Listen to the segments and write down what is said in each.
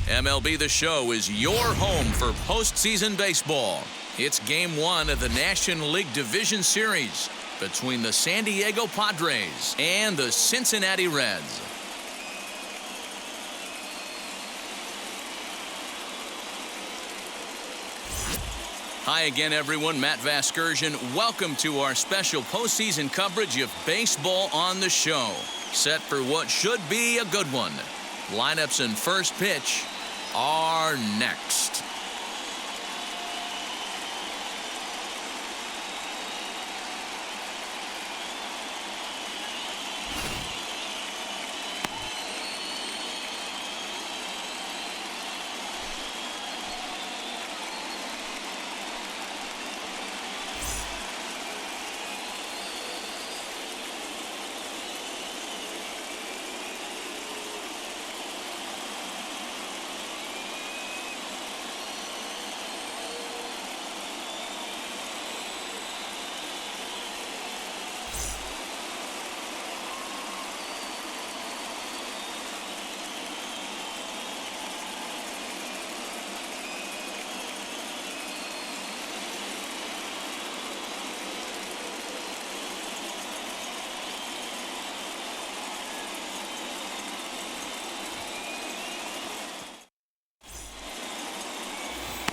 MLB The Show is your home for postseason baseball. It's Game 1 of the National League Division Series between the San Diego Padres and the Cincinnati Reds. Hi again, everyone. Matt Vasgersian. Welcome to our special postseason coverage of Baseball on the Show. Set for what should be a good one. Lineups and first pitch are next.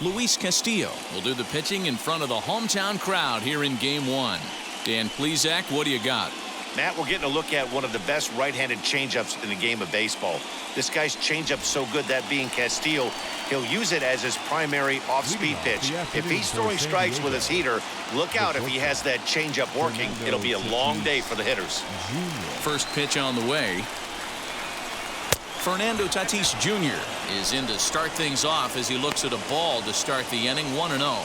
Luis Castillo will do the pitching in front of the hometown crowd here in Game 1. Dan Plesac, what do you got? Matt, we're getting a look at one of the best right-handed changeups in the game of baseball. This guy's changeup so good, that being Castillo, he'll use it as his primary off-speed pitch. If he's throwing strikes with his heater, look out if he has that changeup working. It'll be a long day for the hitters. First pitch on the way. Fernando Tatis Jr. is in to start things off as he looks at a ball to start the inning, 1-0.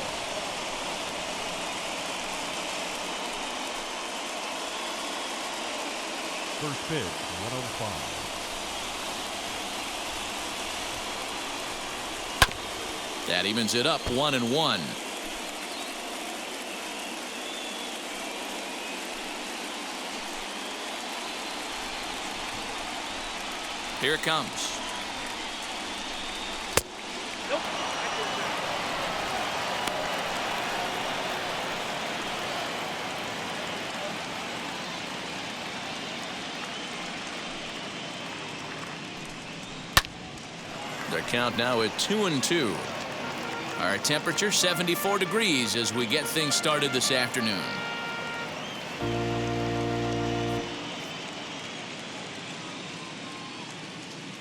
First pitch, 105. That evens it up, 1-1. Here it comes. Nope. The count now at 2-2. Our temperature 74 degrees as we get things started this afternoon.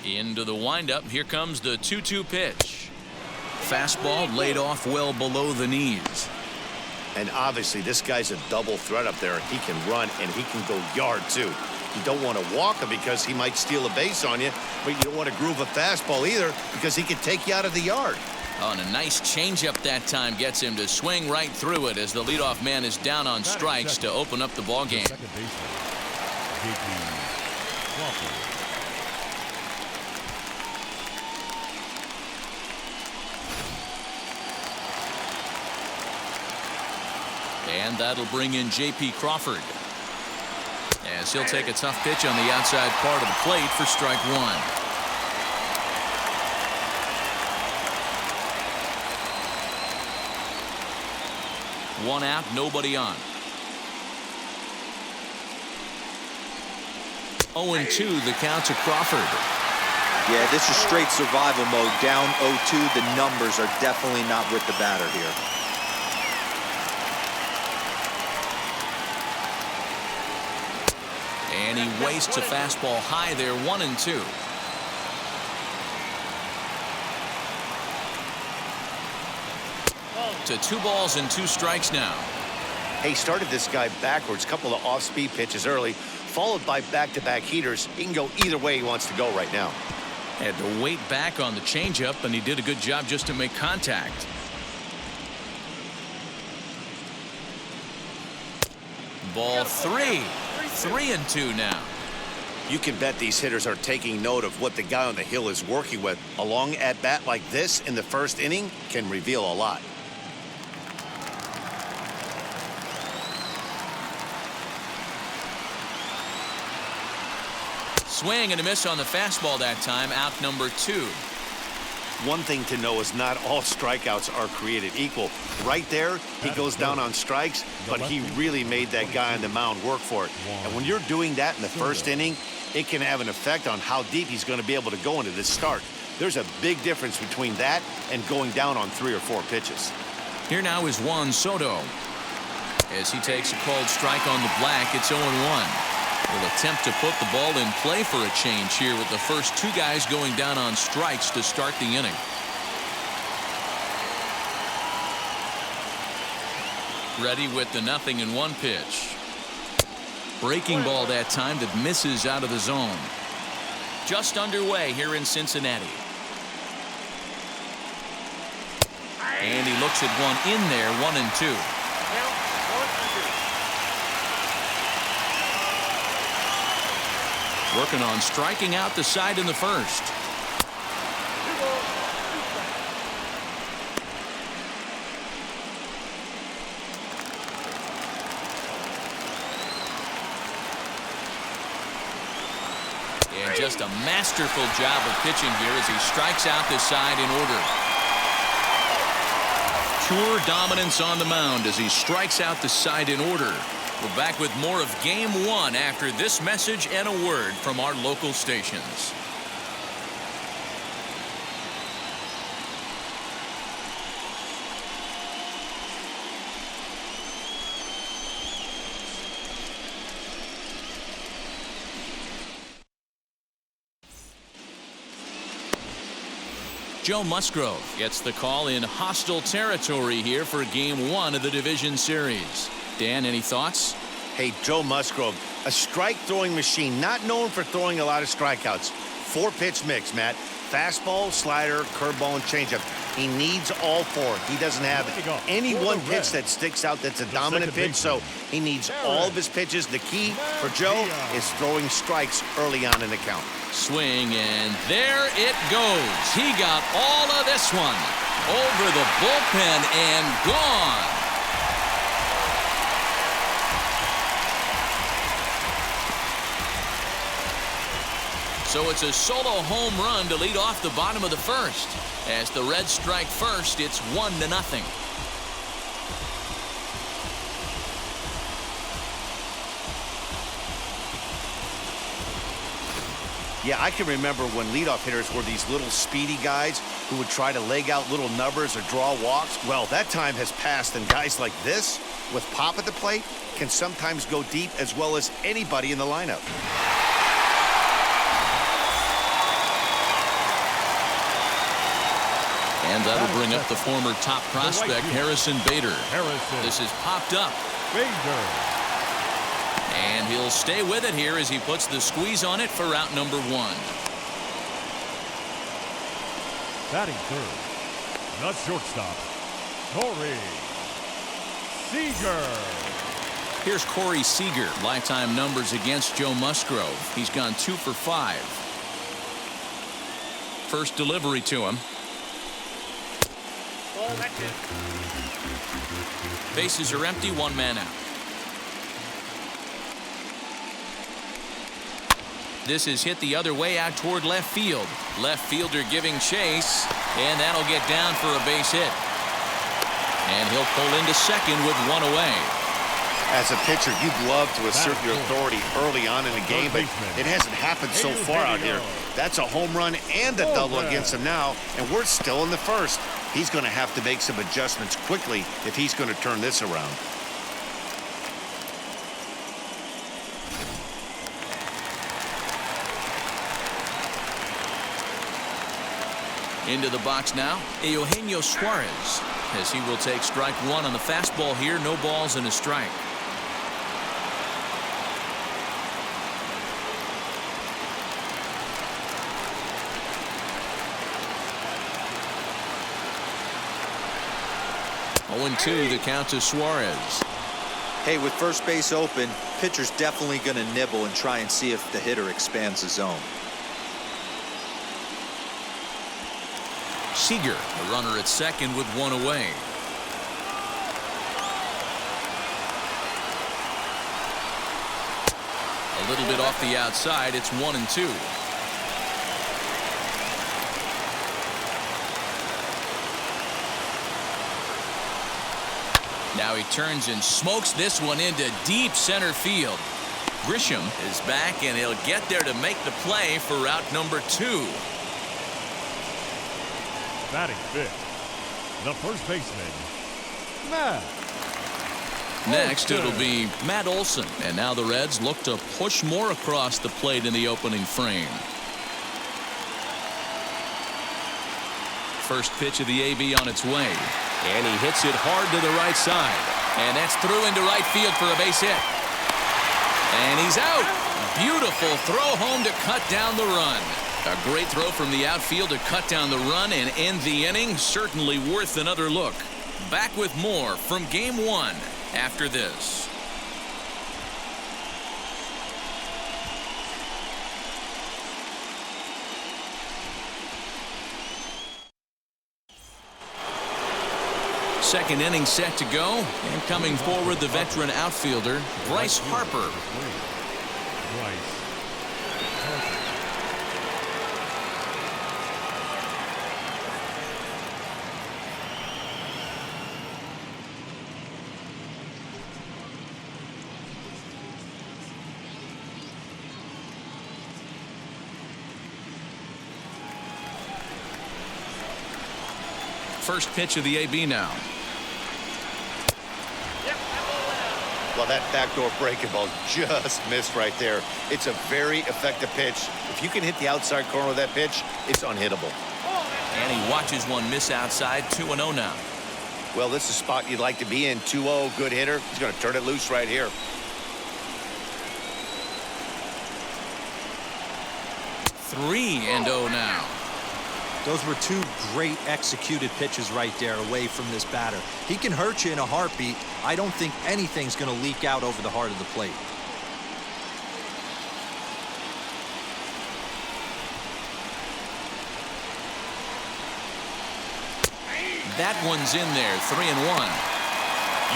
Into the windup. Here comes the 2-2 pitch. Fastball laid off well below the knees. And obviously this guy's a double threat up there. He can run and he can go yard too. You don't want to walk him because he might steal a base on you, but you don't want to groove a fastball either because he could take you out of the yard. Oh, and a nice changeup that time gets him to swing right through it as the leadoff man is down on strikes to open up the ball game. And that'll bring in J.P. Crawford, as he'll take a tough pitch on the outside part of the plate for strike one. One out, nobody on. 0-2 the count to Crawford. Yeah, this is straight survival mode. Down 0-2, the numbers are definitely not with the batter here. And he wastes a fastball high there, 1-2. To 2 balls and 2 strikes now. He started this guy backwards, couple of off-speed pitches early, followed by back-to-back heaters. He can go either way he wants to go right now. Had to wait back on the changeup, and he did a good job just to make contact. Ball 3. 3-2 now. You can bet these hitters are taking note of what the guy on the hill is working with. A long at-bat like this in the first inning can reveal a lot. Swing and a miss on the fastball that time, out number 2. One thing to know is not all strikeouts are created equal. Right there, he goes down on strikes, but he really made that guy on the mound work for it. And when you're doing that in the first inning, it can have an effect on how deep he's going to be able to go into this start. There's a big difference between that and going down on 3 or 4 pitches. Here now is Juan Soto. As he takes a called strike on the black, it's 0-1. Will attempt to put the ball in play for a change here with the first 2 guys going down on strikes to start the inning. Ready with the 0-1 pitch. Breaking ball that time that misses out of the zone. Just underway here in Cincinnati. And he looks at one in there, 1-2. Working on striking out the side in the first. And just a masterful job of pitching here as he strikes out the side in order. Pure dominance on the mound as he strikes out the side in order. We're back with more of Game 1 after this message and a word from our local stations. Joe Musgrove gets the call in hostile territory here for Game 1 of the Division Series. Dan, any thoughts? Hey, Joe Musgrove, a strike-throwing machine, not known for throwing a lot of strikeouts. 4-pitch mix, Matt. Fastball, slider, curveball, and changeup. He needs all 4. He doesn't have any one pitch that sticks out that's a dominant pitch, so he needs all of his pitches. The key for Joe is throwing strikes early on in the count. Swing, and there it goes. He got all of this one. Over the bullpen and gone. So it's a solo home run to lead off the bottom of the first. As the Reds strike first, it's 1-0. Yeah, I can remember when leadoff hitters were these little speedy guys who would try to leg out little numbers or draw walks. Well, that time has passed, and guys like this, with pop at the plate, can sometimes go deep as well as anybody in the lineup. And that'll bring up the former top prospect, Harrison Bader. This is popped up. And he'll stay with it here as he puts the squeeze on it for out number 1. Batting third, the shortstop, Corey Seager. Here's Corey Seager. Lifetime numbers against Joe Musgrove. He's gone 2 for 5. First delivery to him. Bases are empty, 1 man out. This is hit the other way out toward left field. Left fielder giving chase, and that'll get down for a base hit. And he'll pull into second with 1 away. As a pitcher, you'd love to assert your authority early on in the game, but it hasn't happened so far out here. That's a home run and a double against him now, and we're still in the first. He's going to have to make some adjustments quickly if he's going to turn this around. Into the box now, Eugenio Suarez, as he will take strike 1 on the fastball here. No balls and a strike. Oh, 0-2 the count to Suarez. Hey, with first base open, pitcher's definitely going to nibble and try and see if the hitter expands the zone. Seager, a runner at second with 1 away. A little bit off the outside. It's 1-2. Now he turns and smokes this one into deep center field. Grisham is back, and he'll get there to make the play for route number 2. Batting fifth, the first baseman, Matt. Next, it'll be Matt Olson. And now the Reds look to push more across the plate in the opening frame. First pitch of the AB on its way. And he hits it hard to the right side. And that's through into right field for a base hit. And he's out. Beautiful throw home to cut down the run. A great throw from the outfield to cut down the run and end the inning. Certainly worth another look. Back with more from Game 1 after this. Second inning set to go, and coming forward the veteran outfielder Bryce Harper. First pitch of the AB now. Well, that backdoor breaking ball just missed right there. It's a very effective pitch. If you can hit the outside corner of that pitch, it's unhittable. And he watches one miss outside. 2-0 now. Well, this is a spot you'd like to be in. 2-0, good hitter. He's going to turn it loose right here. 3-0 now. Those were two great executed pitches right there away from this batter. He can hurt you in a heartbeat. I don't think anything's going to leak out over the heart of the plate. That one's in there. 3-1.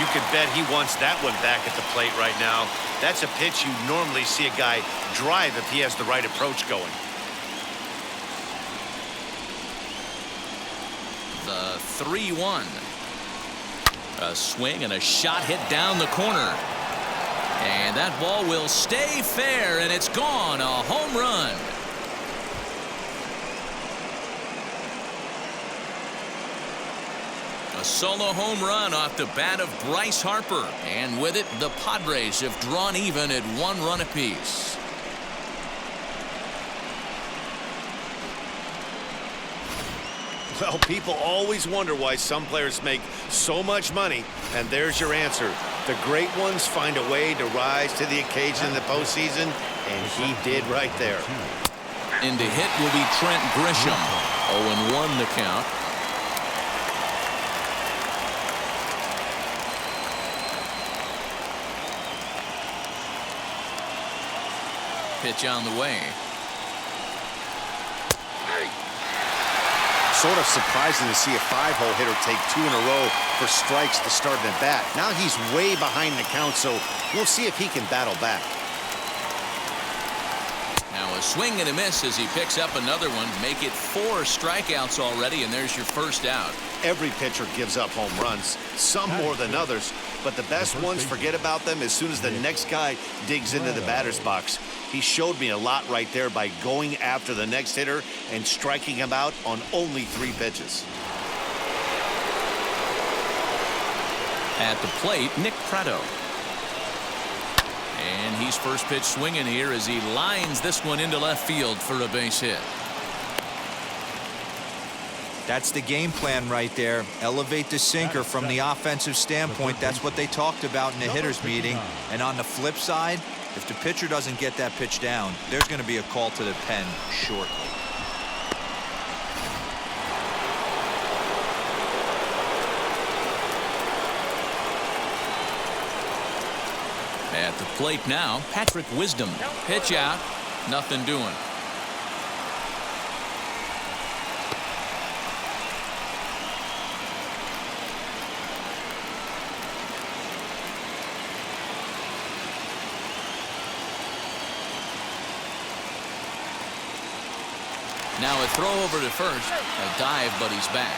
You can bet he wants that one back at the plate right now. That's a pitch you normally see a guy drive if he has the right approach going. The 3-1. A swing and a shot hit down the corner. And that ball will stay fair, and it's gone. A home run. A solo home run off the bat of Bryce Harper. And with it, the Padres have drawn even at 1 run apiece. Well, people always wonder why some players make so much money, and there's your answer. The great ones find a way to rise to the occasion in the postseason, and he did right there. In to hit will be Trent Grisham. 0-1 the count. Pitch on the way. Sort of surprising to see a 5-hole hitter take 2 in a row for strikes to start an at-bat. Now he's way behind the count, so we'll see if he can battle back. Now a swing and a miss as he picks up another one. Make it 4 strikeouts already, and there's your first out. Every pitcher gives up home runs, some more than others, but the best ones forget about them as soon as the next guy digs into the batter's box. He showed me a lot right there by going after the next hitter and striking him out on only 3 pitches. At the plate, Nick Pratto. And he's first pitch swinging here as he lines this one into left field for a base hit. That's the game plan right there. Elevate the sinker from the offensive standpoint. That's what they talked about in the hitters meeting. And on the flip side, if the pitcher doesn't get that pitch down, there's going to be a call to the pen shortly. At the plate now, Patrick Wisdom. Pitch out. Nothing doing. Now a throw over to first. A dive, but he's back.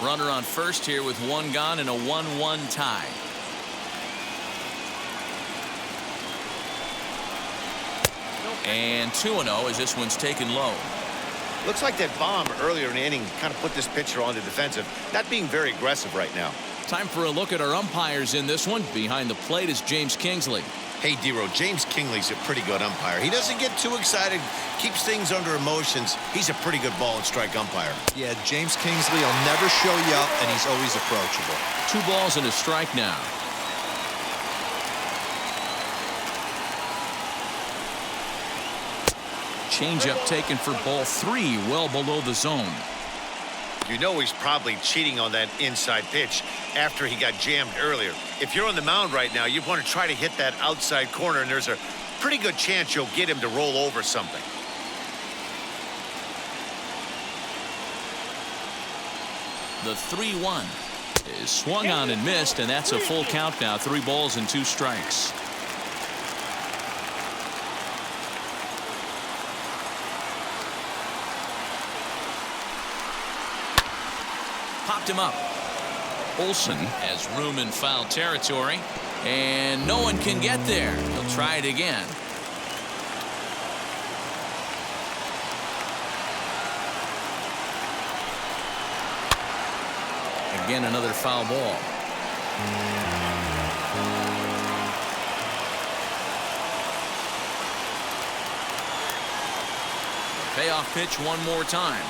Runner on first here with one gone and a 1-1 tie. And 2-0 as this one's taken low. Looks like that bomb earlier in the inning kind of put this pitcher on the defensive. Not being very aggressive right now. Time for a look at our umpires in this one. Behind the plate is James Kingsley. Hey, Dero, James Kingley's a pretty good umpire. He doesn't get too excited, keeps things under emotions. He's a pretty good ball and strike umpire. Yeah, James Kingsley will never show you up, and he's always approachable. 2 balls and a strike now. Changeup taken for ball 3, well below the zone. You know he's probably cheating on that inside pitch after he got jammed earlier. If you're on the mound right now, you want to try to hit that outside corner, and there's a pretty good chance you'll get him to roll over something. The 3-1 is swung on and missed, and that's a full count now. 3 balls and 2 strikes. Popped him up. Olsen has room in foul territory, and no one can get there. He'll try it again. Again, another foul ball. Payoff pitch one more time.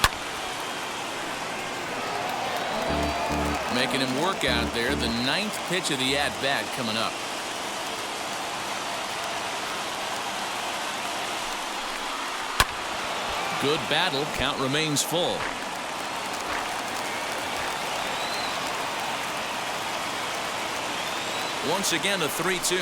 Making him work out there. The 9th pitch of the at-bat coming up. Good battle. Count remains full. Once again, a 3-2.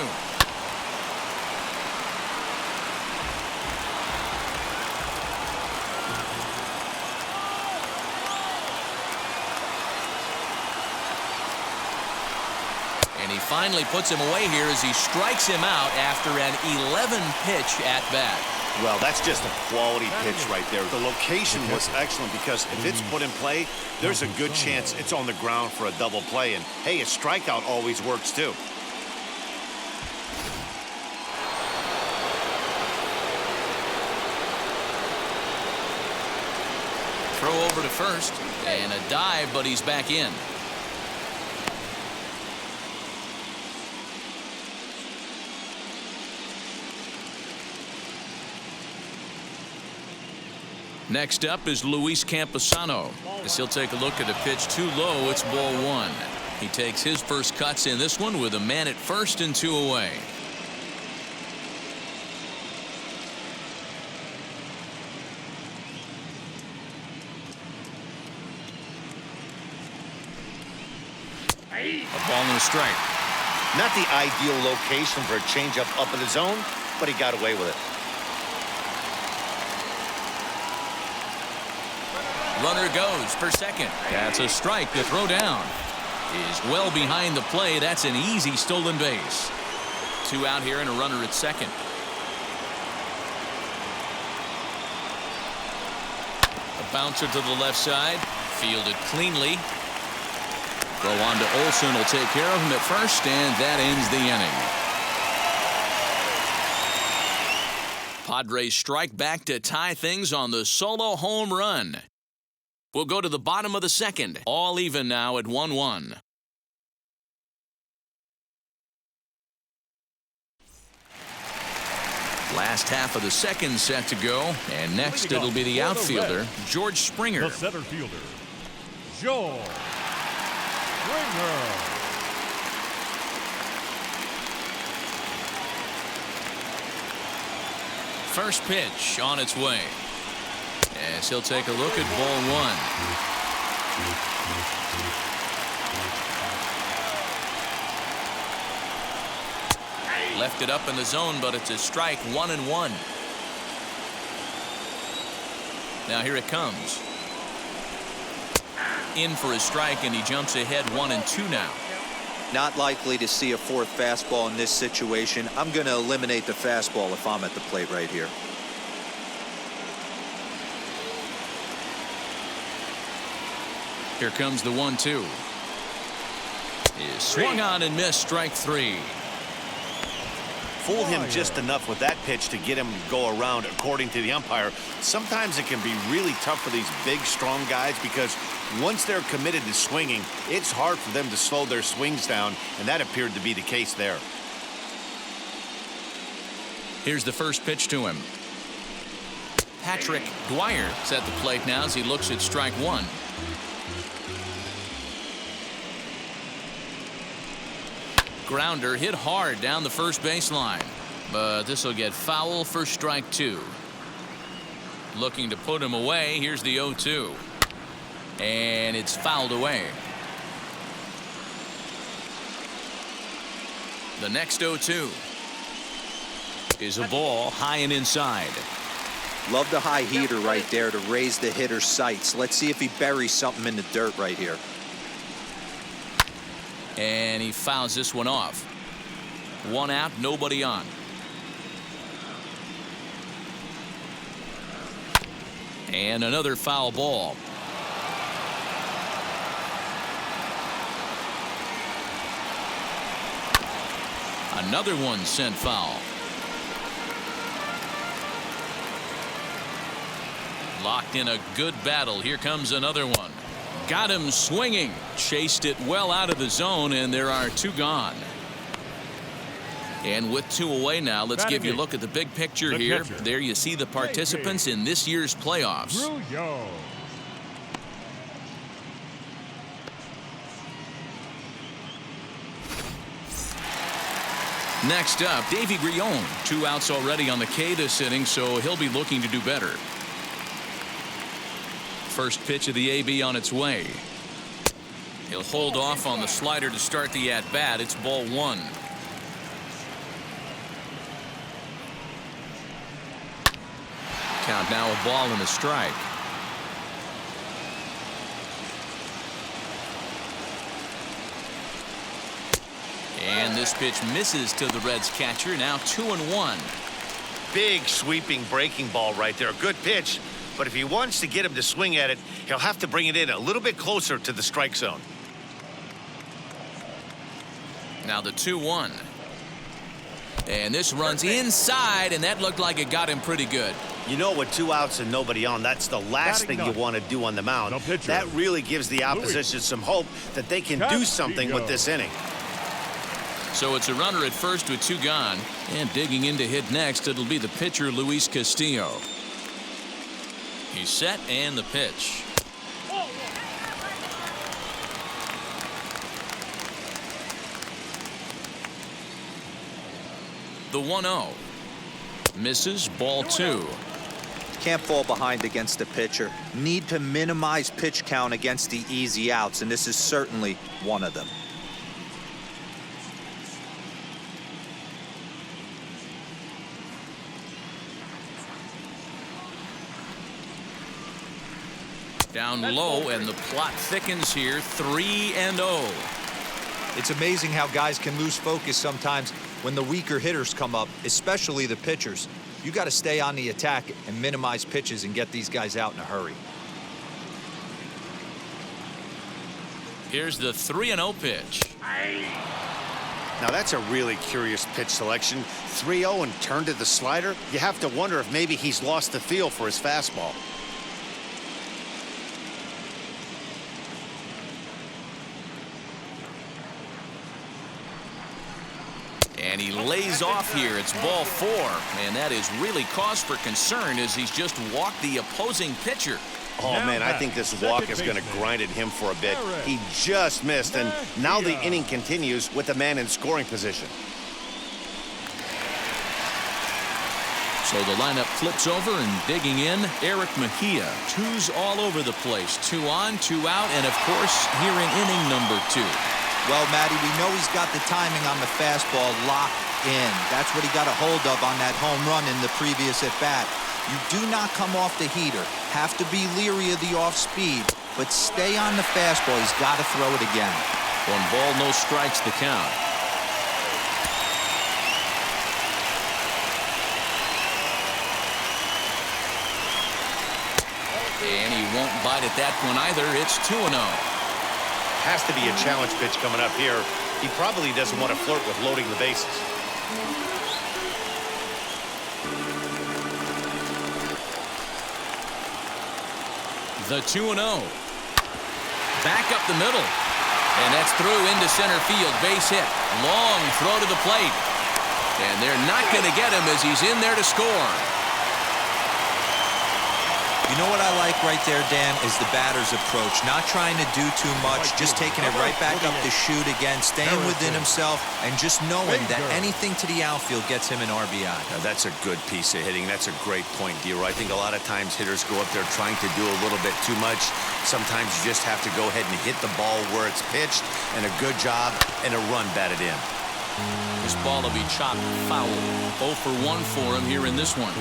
And he finally puts him away here as he strikes him out after an 11-pitch at-bat. Well, that's just a quality pitch right there. The location was excellent because if it's put in play, there's a good chance it's on the ground for a double play. And, hey, a strikeout always works, too. Throw over to first, and a dive, but he's back in. Next up is Luis Camposano. As he'll take a look at a pitch too low, it's ball 1. He takes his first cuts in this one with a man at first and 2 away. A ball and a strike. Not the ideal location for a changeup up in the zone, but he got away with it. Runner goes for second. That's a strike. The throw down is well behind the play. That's an easy stolen base. 2 out here and a runner at second. A bouncer to the left side. Fielded cleanly. Throw on to Olsen will take care of him at first, and that ends the inning. Padres strike back to tie things on the solo home run. We'll go to the bottom of the second. All even now at 1-1. Last half of the second set to go. And next it'll be the outfielder, George Springer. The center fielder, George Springer. First pitch on its way. As he'll take a look at ball 1. Left it up in the zone, but it's a strike. 1-1. Now here it comes. In for a strike, and he jumps ahead 1-2 now. Not likely to see a 4th fastball in this situation. I'm going to eliminate the fastball if I'm at the plate right here. Here comes the 1-2. Is swung on and missed. Strike 3. Fooled him just enough with that pitch to get him to go around, according to the umpire. Sometimes it can be really tough for these big, strong guys because once they're committed to swinging, it's hard for them to slow their swings down, and that appeared to be the case there. Here's the first pitch to him. Patrick Dwyer's at the plate now as he looks at strike 1. Grounder hit hard down the first baseline, but this will get foul for strike 2. Looking to put him away. Here's the 0-2, and it's fouled away. The next 0-2 is a ball high and inside. Love the high heater right there to raise the hitter's sights. Let's see if he buries something in the dirt right here. And he fouls this one off. 1 out, nobody on. And another foul ball. Another one sent foul. Locked in a good battle. Here comes another one. Got him swinging. Chased it well out of the zone, and there are 2 gone. And with 2 away now, let's give you a look at the big picture here. There you see the participants in this year's playoffs. Next up, Davy Grion. 2 outs already on the K this inning, so he'll be looking to do better. First pitch of the AB on its way. He'll hold off on the slider to start the at-bat. It's ball 1. Count now, a ball and a strike. And this pitch misses to the Reds catcher. Now 2-1. Big sweeping breaking ball right there. Good pitch. But if he wants to get him to swing at it, he'll have to bring it in a little bit closer to the strike zone. Now the 2-1. And this runs inside, and that looked like it got him pretty good. You know, with 2 outs and nobody on, that's the last thing you want to do on the mound. That really gives the opposition some hope that they can do something with this inning. So it's a runner at first with 2 gone. And digging in to hit next, it'll be the pitcher, Luis Castillo. He's set, and the pitch. The 1-0. Misses, ball 2. Can't fall behind against the pitcher. Need to minimize pitch count against the easy outs, and this is certainly one of them. Down low, and the plot thickens here. 3-0. It's amazing how guys can lose focus sometimes when the weaker hitters come up, especially the pitchers. You got to stay on the attack and minimize pitches and get these guys out in a hurry. Here's the 3-0 pitch. Now that's a really curious pitch selection. 3-0 and turned to the slider. You have to wonder if maybe he's lost the feel for his fastball. And he lays off here. It's ball 4. And that is really cause for concern as he's just walked the opposing pitcher. Oh, man, I think this walk is going to grind at him for a bit. He just missed, and now the inning continues with the man in scoring position. So the lineup flips over, and digging in, Eric Mejia. 2s all over the place. 2 on, 2 out, and of course, here in inning number 2. Well, Matty, we know he's got the timing on the fastball locked in. That's what he got a hold of on that home run in the previous at-bat. You do not come off the heater. Have to be leery of the off-speed, but stay on the fastball. He's got to throw it again. 1 ball, no strikes, the count. And he won't bite at that one either. It's 2-0. Has to be a challenge pitch coming up here. He probably doesn't want to flirt with loading the bases. The 2-0. Back up the middle. And that's through into center field. Base hit. Long throw to the plate. And they're not going to get him as he's in there to score. You know what I like right there, Dan, is the batter's approach. Not trying to do too much, just taking it right back up the chute again, staying within himself, and just knowing that anything to the outfield gets him an RBI. Now, that's a good piece of hitting. That's a great point, Dero. I think a lot of times hitters go up there trying to do a little bit too much. Sometimes you just have to go ahead and hit the ball where it's pitched, and a good job and a run batted in. This ball will be chopped foul. 0 for 1 for him here in this one.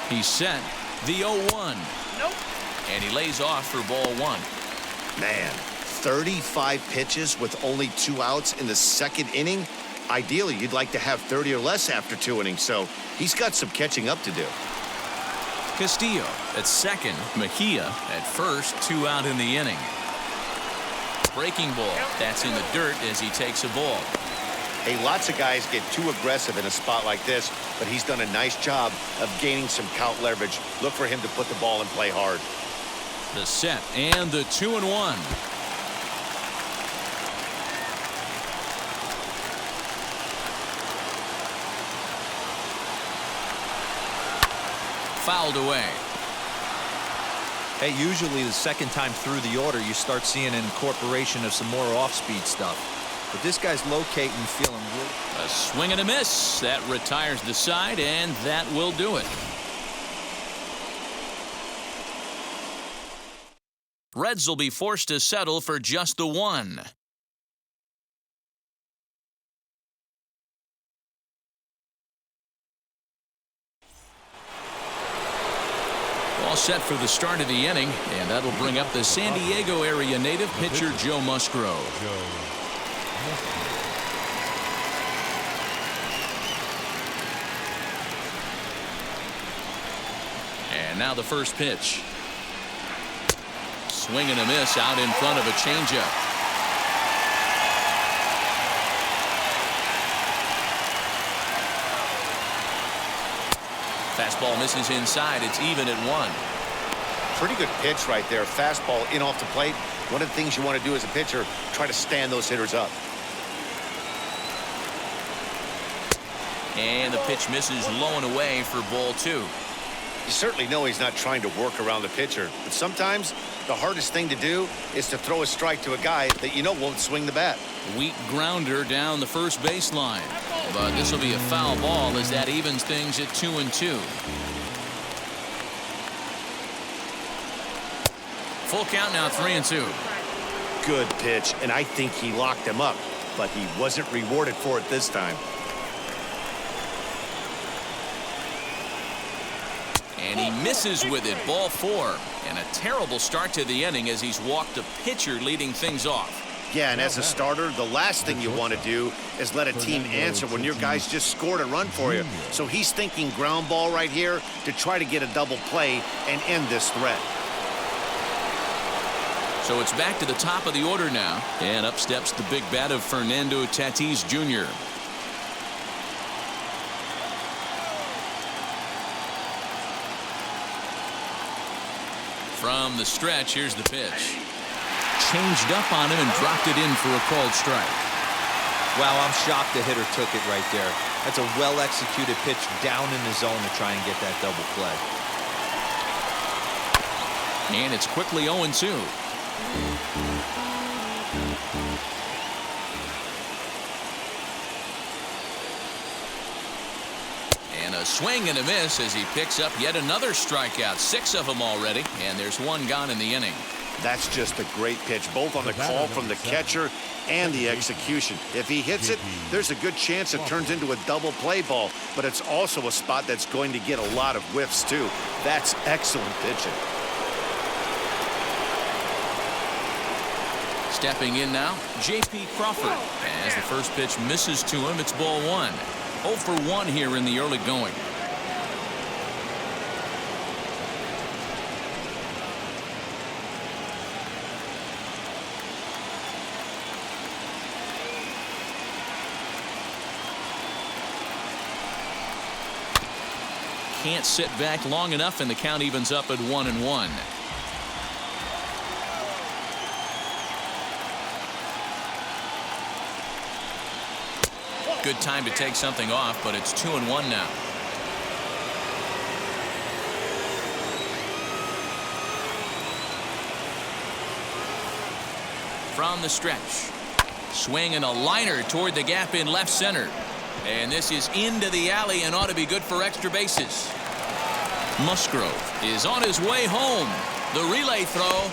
He's set. The 0-1. Nope. And he lays off for ball 1. Man, 35 pitches with only 2 outs in the second inning. Ideally, you'd like to have 30 or less after 2 innings, so he's got some catching up to do. Castillo at second. Mejia at first. 2 out in the inning. Breaking ball. That's in the dirt as he takes a ball. Hey, lots of guys get too aggressive in a spot like this, but he's done a nice job of gaining some count leverage. Look for him to put the ball and play hard. The set and the 2-1. Fouled away. Hey, usually the second time through the order, you start seeing an incorporation of some more off-speed stuff. But this guy's locating, feeling good. A swing and a miss. That retires the side, and that will do it. Reds will be forced to settle for just the 1. All set for the start of the inning, and that'll bring up the San Diego area native pitcher Joe Musgrove. And now the first pitch. Swing and a miss out in front of a changeup. Fastball misses inside. It's even at 1. Pretty good pitch right there. Fastball in off the plate. One of the things you want to do as a pitcher, try to stand those hitters up. And the pitch misses low and away for ball 2. You certainly know he's not trying to work around the pitcher, but sometimes the hardest thing to do is to throw a strike to a guy that you know won't swing the bat. Weak grounder down the first baseline. But this will be a foul ball as that evens things at 2-2. Full count now, 3-2. Good pitch, and I think he locked him up, but he wasn't rewarded for it this time. And he misses with it, ball 4. And a terrible start to the inning as he's walked a pitcher leading things off. Yeah, and as a starter, the last thing you want to do is let a team answer when your guys just scored a run for you. So he's thinking ground ball right here to try to get a double play and end this threat. So it's back to the top of the order now. And up steps the big bat of Fernando Tatis Jr. From the stretch, here's the pitch. Changed up on him and dropped it in for a called strike. Wow, I'm shocked the hitter took it right there. That's a well-executed pitch down in the zone to try and get that double play. And it's quickly 0-2. And a swing and a miss as he picks up yet another strikeout. 6 of them already, and there's 1 gone in the inning. That's just a great pitch, both on the call from the catcher and the execution. If he hits it, there's a good chance it turns into a double play ball, but it's also a spot that's going to get a lot of whiffs, too. That's excellent pitching. Stepping in now, J.P. Crawford. As the first pitch misses to him, it's ball one. 0 for 1 here in the early going. Can't sit back long enough, and the count evens up at 1-1. Good time to take something off, but it's 2-1 now. From the stretch, swing and a liner toward the gap in left center. And this is into the alley and ought to be good for extra bases. Musgrove is on his way home. The relay throw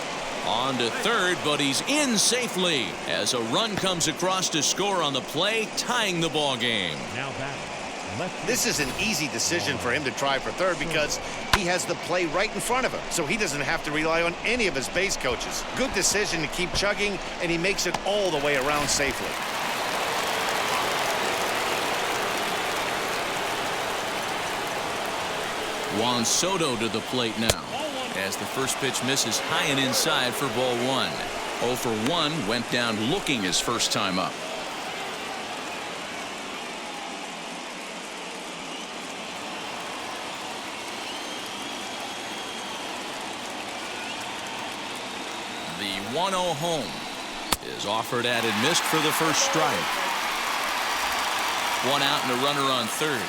on to third, but he's in safely as a run comes across to score on the play, tying the ball game. Now batting. This is an easy decision for him to try for third because he has the play right in front of him, so he doesn't have to rely on any of his base coaches. Good decision to keep chugging, and he makes it all the way around safely. Juan Soto to the plate now as the first pitch misses high and inside for ball one. 0 for 1, went down looking his first time up. The 1-0 home is offered at and missed for the first strike. 1 out and a runner on third.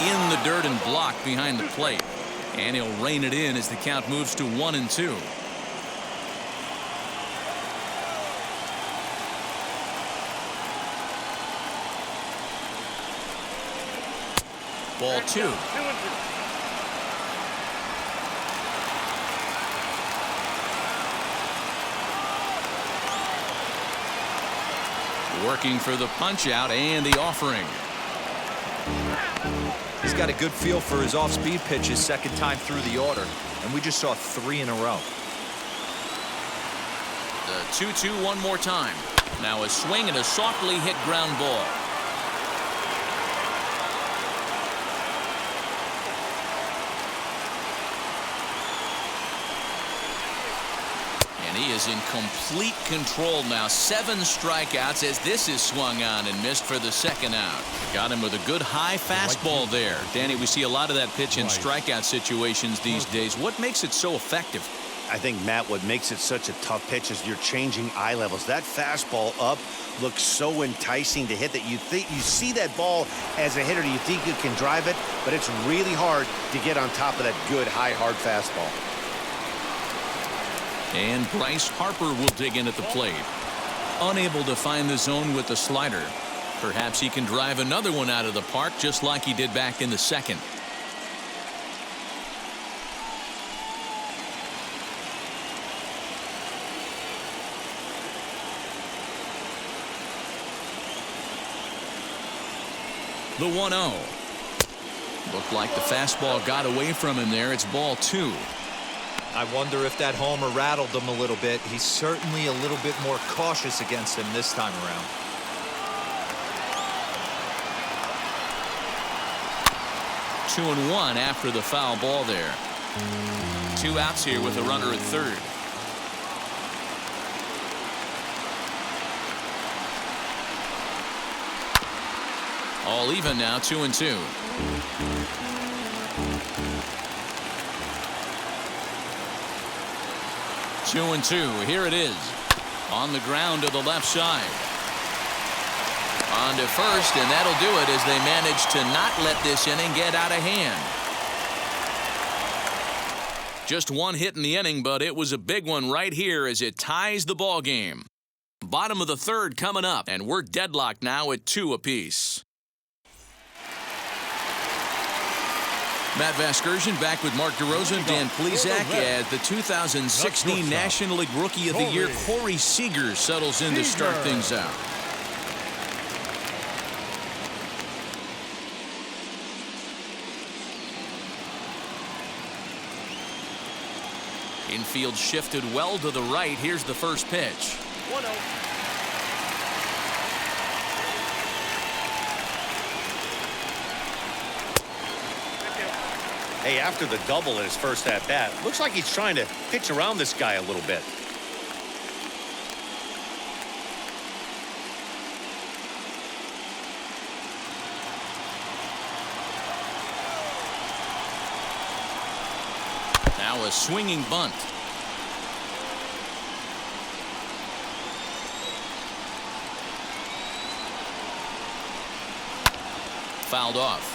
In the dirt and blocked behind the plate, and he'll rein it in as the count moves to 1-2. Ball 2. Working for the punch out and the offering. He's got a good feel for his off-speed pitches second time through the order, and we just saw 3 in a row. The 2-2 one more time. Now a swing and a softly hit ground ball. And he is in complete control now. 7 strikeouts as this is swung on and missed for the second out. Got him with a good high fastball there. Danny, we see a lot of that pitch in strikeout situations these days. What makes it so effective? I think, Matt, what makes it such a tough pitch is you're changing eye levels. That fastball up looks so enticing to hit that you see that ball as a hitter, you think you can drive it, but it's really hard to get on top of that good high hard fastball. And Bryce Harper will dig in at the plate. Unable to find the zone with the slider. Perhaps he can drive another one out of the park just like he did back in the second. The 1-0. Looked like the fastball got away from him there. It's ball 2. I wonder if that homer rattled him a little bit. He's certainly a little bit more cautious against him this time around. Two and 1 after the foul ball there. 2 outs here with a runner at third. All even now, 2-2. Two and 2. Here it is. On the ground to the left side. On to first, and that'll do it as they manage to not let this inning get out of hand. Just 1 hit in the inning, but it was a big one right here as it ties the ball game. Bottom of the third coming up, and we're deadlocked now at 2 apiece. Matt Vasgersian back with Mark DeRosa and Dan Plesac as the 2016 National League Rookie of the Year Corey Seager settles in to start things out. Infield shifted well to the right. Here's the first pitch. 1-0. Hey, after the double in his first at-bat, looks like he's trying to pitch around this guy a little bit. Now a swinging bunt. Fouled off.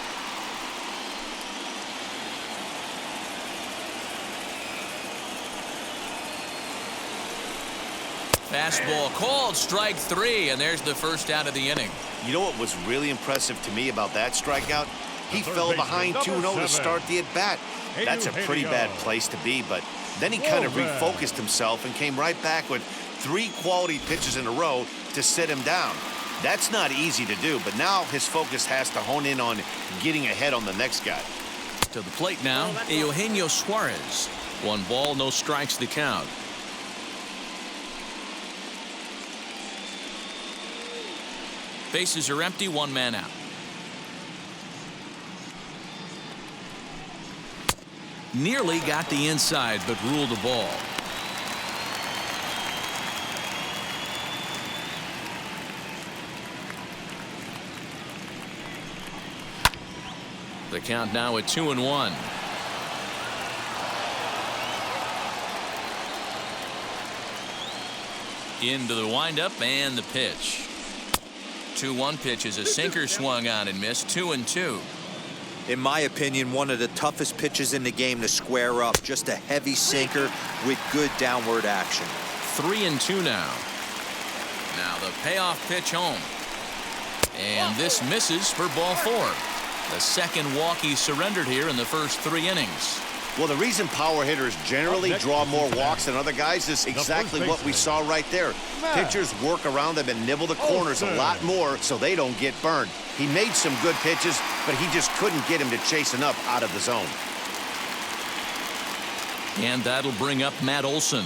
Fastball called, strike 3, and there's the first out of the inning. You know what was really impressive to me about that strikeout? He fell behind 2-0 to start the at-bat. That's a pretty bad place to be, but then he kind of refocused himself and came right back with 3 quality pitches in a row to sit him down. That's not easy to do, but now his focus has to hone in on getting ahead on the next guy. To the plate now, Eugenio Suarez. 1 ball, no strikes the count. Bases are empty, 1 man out. Nearly got the inside, but ruled the ball. The count now at 2-1. Into the windup and the pitch. 2-1 pitch is a sinker swung on and missed. 2-2. In my opinion, one of the toughest pitches in the game to square up. Just a heavy sinker with good downward action. 3-2 now. Now the payoff pitch home. And this misses for ball 4. The second walk he surrendered here in the first 3 innings. Well, the reason power hitters generally draw more walks than other guys is exactly what we saw right there. Pitchers work around them and nibble the corners a lot more so they don't get burned. He made some good pitches, but he just couldn't get him to chase enough out of the zone. And that'll bring up Matt Olson.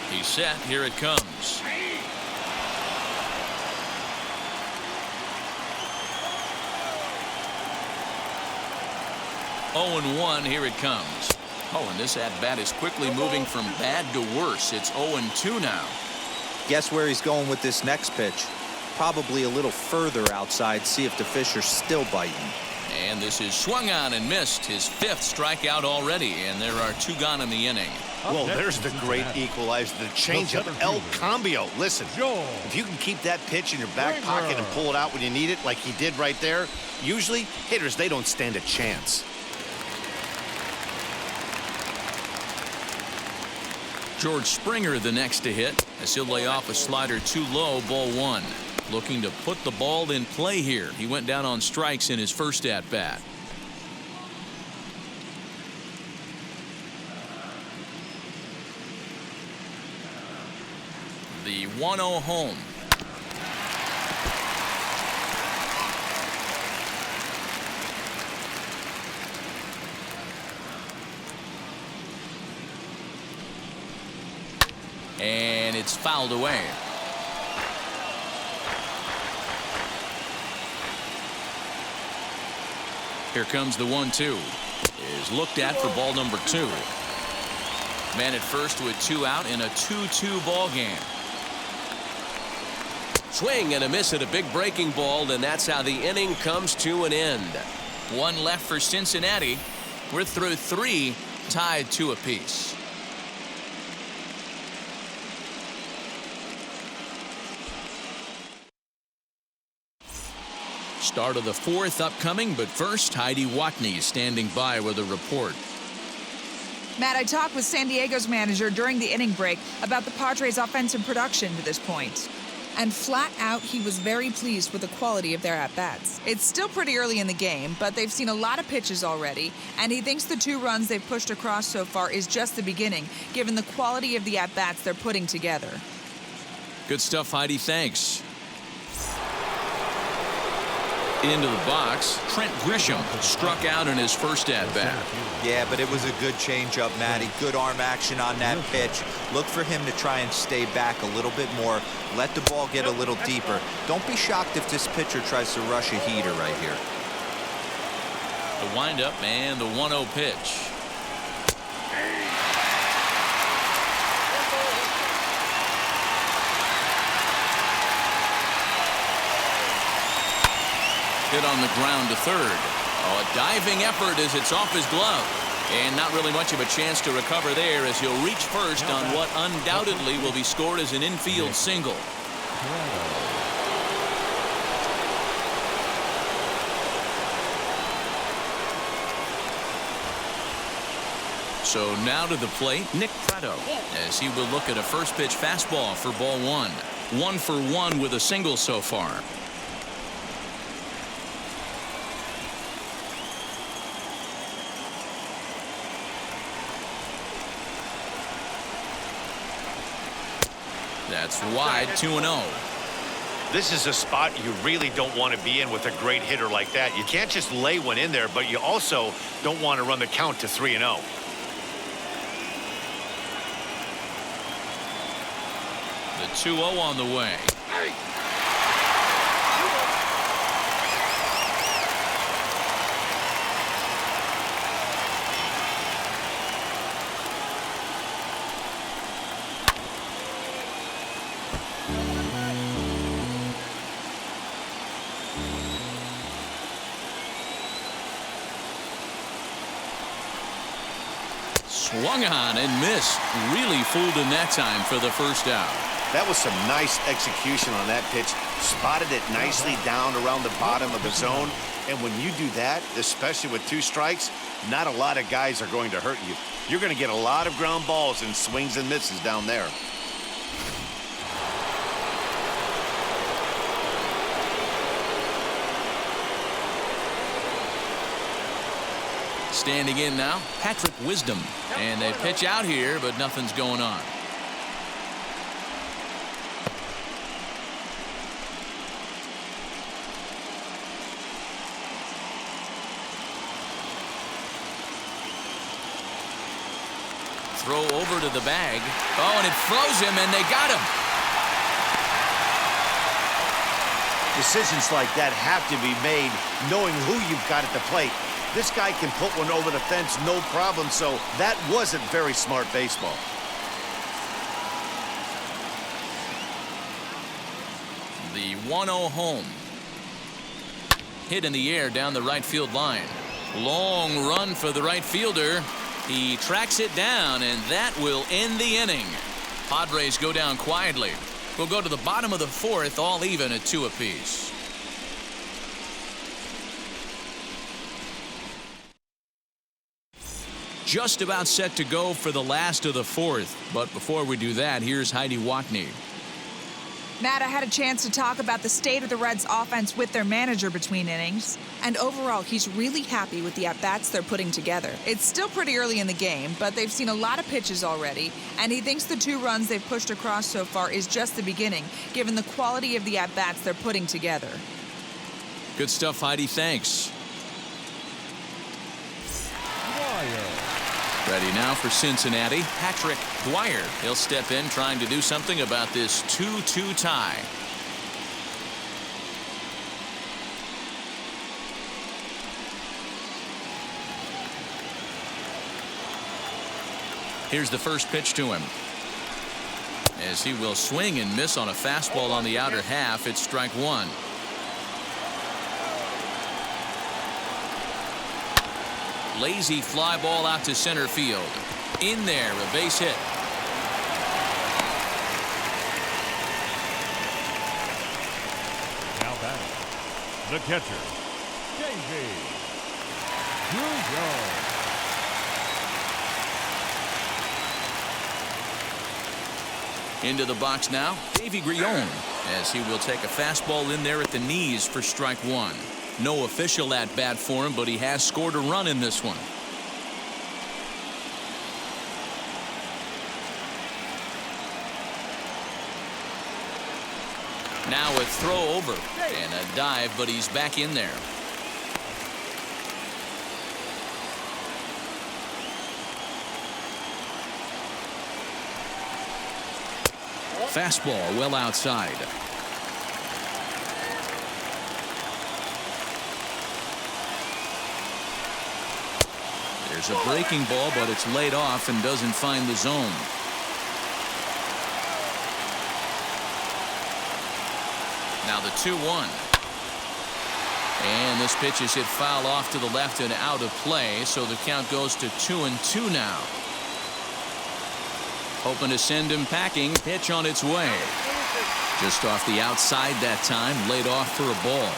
He's set. Here it comes. Oh, 0-1. Here it comes. Oh, and this at-bat is quickly moving from bad to worse. It's 0-2 now. Guess where he's going with this next pitch? Probably a little further outside. See if the fish are still biting. And this is swung on and missed. His 5th strikeout already, and there are 2 gone in the inning. Well, there's the great equalizer, the changeup, El Cambio. Listen, if you can keep that pitch in your back pocket and pull it out when you need it, like he did right there, usually hitters, they don't stand a chance. George Springer the next to hit as he'll lay off a slider too low. Ball 1. Looking to put the ball in play here. He went down on strikes in his first at bat. The 1-0 home. And it's fouled away. Here comes the 1-2. Is looked at for ball number 2. Man at first with 2 out in a 2-2 ball game. Swing and a miss at a big breaking ball, and that's how the inning comes to an end. 1 left for Cincinnati. We're through 3, tied 2 apiece. Start of the 4th upcoming, but first, Heidi Watney standing by with a report. Matt, I talked with San Diego's manager during the inning break about the Padres' offensive production to this point. And flat out, he was very pleased with the quality of their at-bats. It's still pretty early in the game, but they've seen a lot of pitches already, and he thinks the 2 runs they've pushed across so far is just the beginning, given the quality of the at-bats they're putting together. Good stuff, Heidi. Thanks. Into the box, Trent Grisham struck out in his first at-bat. Yeah, but it was a good changeup, Matty. Good arm action on that pitch. Look for him to try and stay back a little bit more. Let the ball get a little deeper. Don't be shocked if this pitcher tries to rush a heater right here. The windup and the 1-0 pitch. Hit on the ground to third. Oh, a diving effort as it's off his glove. And not really much of a chance to recover there as he'll reach first on what undoubtedly will be scored as an infield single. So now to the plate, Nick Prato, as he will look at a first pitch fastball for ball one. 1 for 1 with a single so far. That's wide, 2-0. This is a spot you really don't want to be in with a great hitter like that. You can't just lay one in there, but you also don't want to run the count to 3-0. The 2-0 on the way. Swung on and missed. Really fooled him that time for the first out. That was some nice execution on that pitch. Spotted it nicely down around the bottom of the zone. And when you do that, especially with 2 strikes, not a lot of guys are going to hurt you. You're going to get a lot of ground balls and swings and misses down there. Standing in now, Patrick Wisdom. And they pitch out here, but nothing's going on. Throw over to the bag. Oh, and it froze him, and they got him. Decisions like that have to be made knowing who you've got at the plate. This guy can put one over the fence, no problem, so that wasn't very smart baseball. The 1-0 home. Hit in the air down the right field line. Long run for the right fielder. He tracks it down, and that will end the inning. Padres go down quietly. We'll go to the bottom of the 4th, all even at 2 apiece. Just about set to go for the last of the 4th. But before we do that, here's Heidi Watney. Matt, I had a chance to talk about the state of the Reds offense with their manager between innings. And overall, he's really happy with the at-bats they're putting together. It's still pretty early in the game, but they've seen a lot of pitches already. And he thinks the 2 runs they've pushed across so far is just the beginning, given the quality of the at-bats they're putting together. Good stuff, Heidi. Thanks. Ready now for Cincinnati, Patrick Dwyer. He'll step in trying to do something about this 2-2 tie. Here's the first pitch to him. As he will swing and miss on a fastball on the outer half, it's strike 1. Lazy fly ball out to center field. In there, a base hit. Now batting, the catcher, Davey Grillon. Into the box now, Davey Grillon, as he will take a fastball in there at the knees for strike 1. No official at-bat for him, but he has scored a run in this one. Now a throw over and a dive, but he's back in there. Fastball well outside. There's a breaking ball, but it's laid off and doesn't find the zone. Now the 2-1. And this pitch is hit foul off to the left and out of play, so the count goes to 2-2 now. Hoping to send him packing. Pitch on its way. Just off the outside that time, laid off for a ball.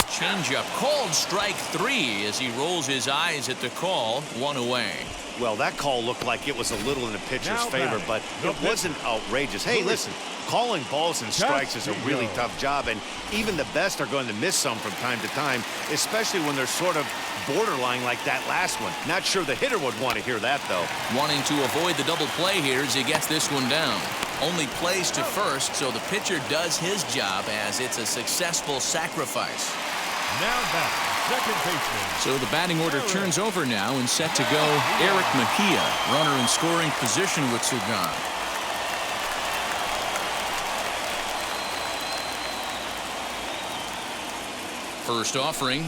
Changeup called strike 3 as he rolls his eyes at the call. 1 away. Well, that call looked like it was a little in the pitcher's favor, but it wasn't outrageous. Hey, listen, calling balls and strikes is a really tough job, and even the best are going to miss some from time to time, especially when they're sort of borderline like that last one. Not sure the hitter would want to hear that, though. Wanting to avoid the double play here as he gets this one down. Only plays to first, so the pitcher does his job as it's a successful sacrifice. Now back, second baseman. So the batting order turns over now and set to go Eric Mejia, runner in scoring position with two gone. First offering.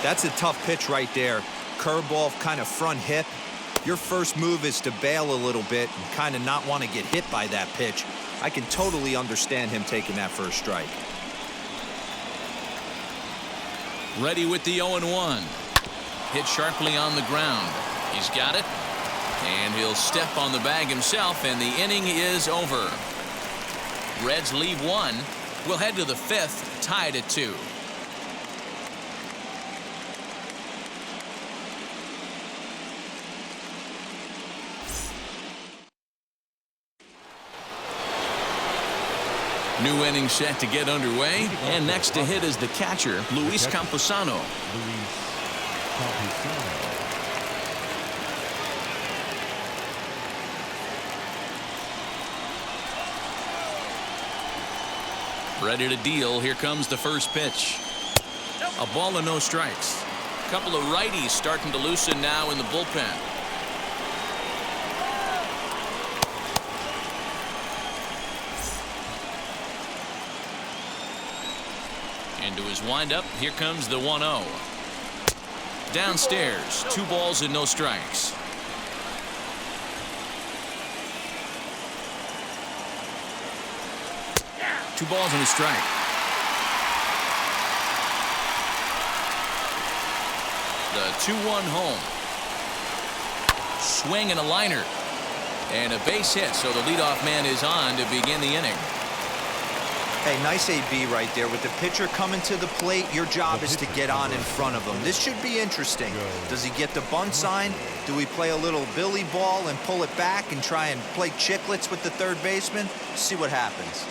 That's a tough pitch right there. Curveball, kind of front hip. Your first move is to bail a little bit and kind of not want to get hit by that pitch. I can totally understand him taking that first strike. Ready with the 0-1. Hit sharply on the ground. He's got it. And he'll step on the bag himself, and the inning is over. Reds leave one. We'll head to the 5th, tied at 2. New inning set to get underway, and next to hit is the catcher, Luis Camposano. Ready to deal. Here comes the first pitch. A ball and no strikes. A couple of righties starting to loosen now in the bullpen. Into his windup, here comes the 1-0. Downstairs, 2 balls and no strikes. Two balls and a strike. The 2-1 home. Swing and a liner. And a base hit, so the leadoff man is on to begin the inning. Hey, nice AB right there. With the pitcher coming to the plate, your job is to get on in front of him. This should be interesting. Does he get the bunt sign? Do we play a little billy ball and pull it back and try and play chicklets with the third baseman? See what happens.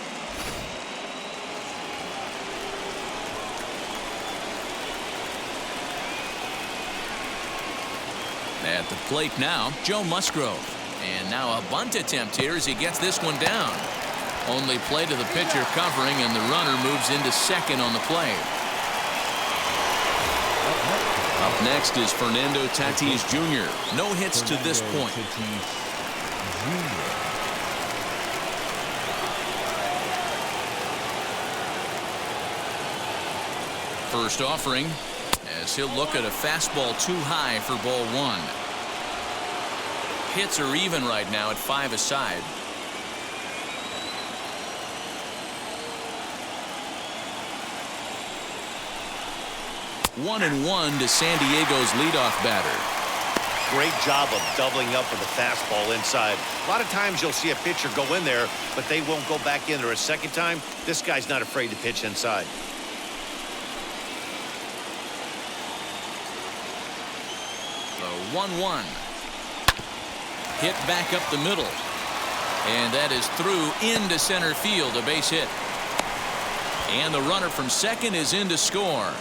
At the plate now, Joe Musgrove. And now a bunt attempt here as he gets this one down. Only play to the pitcher covering, and the runner moves into second on the play. Up next is Fernando Tatis Jr. No hits to this point. First offering as he'll look at a fastball too high for ball 1. Hits are even right now at 5 aside. One and one to San Diego's leadoff batter. Great job of doubling up with the fastball inside. A lot of times you'll see a pitcher go in there, but they won't go back in there a second time. This guy's not afraid to pitch inside. The 1-1. Hit back up the middle. And that is through into center field, a base hit. And the runner from second is in to score.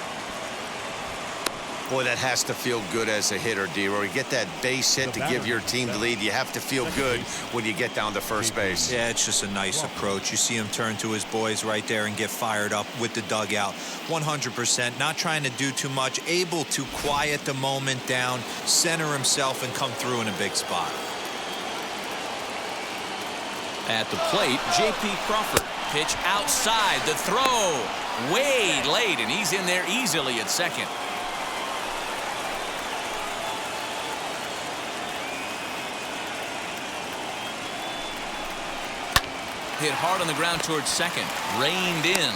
Boy, that has to feel good as a hitter, D-Roy. You get that base hit to give your team the lead. You have to feel good when you get down to first base. Yeah, it's just a nice approach. You see him turn to his boys right there and get fired up with the dugout. 100%, not trying to do too much, able to quiet the moment down, center himself, and come through in a big spot. At the plate, J.P. Crawford. Pitch outside. The throw way late, and he's in there easily at second. Hit hard on the ground towards second. Reined in.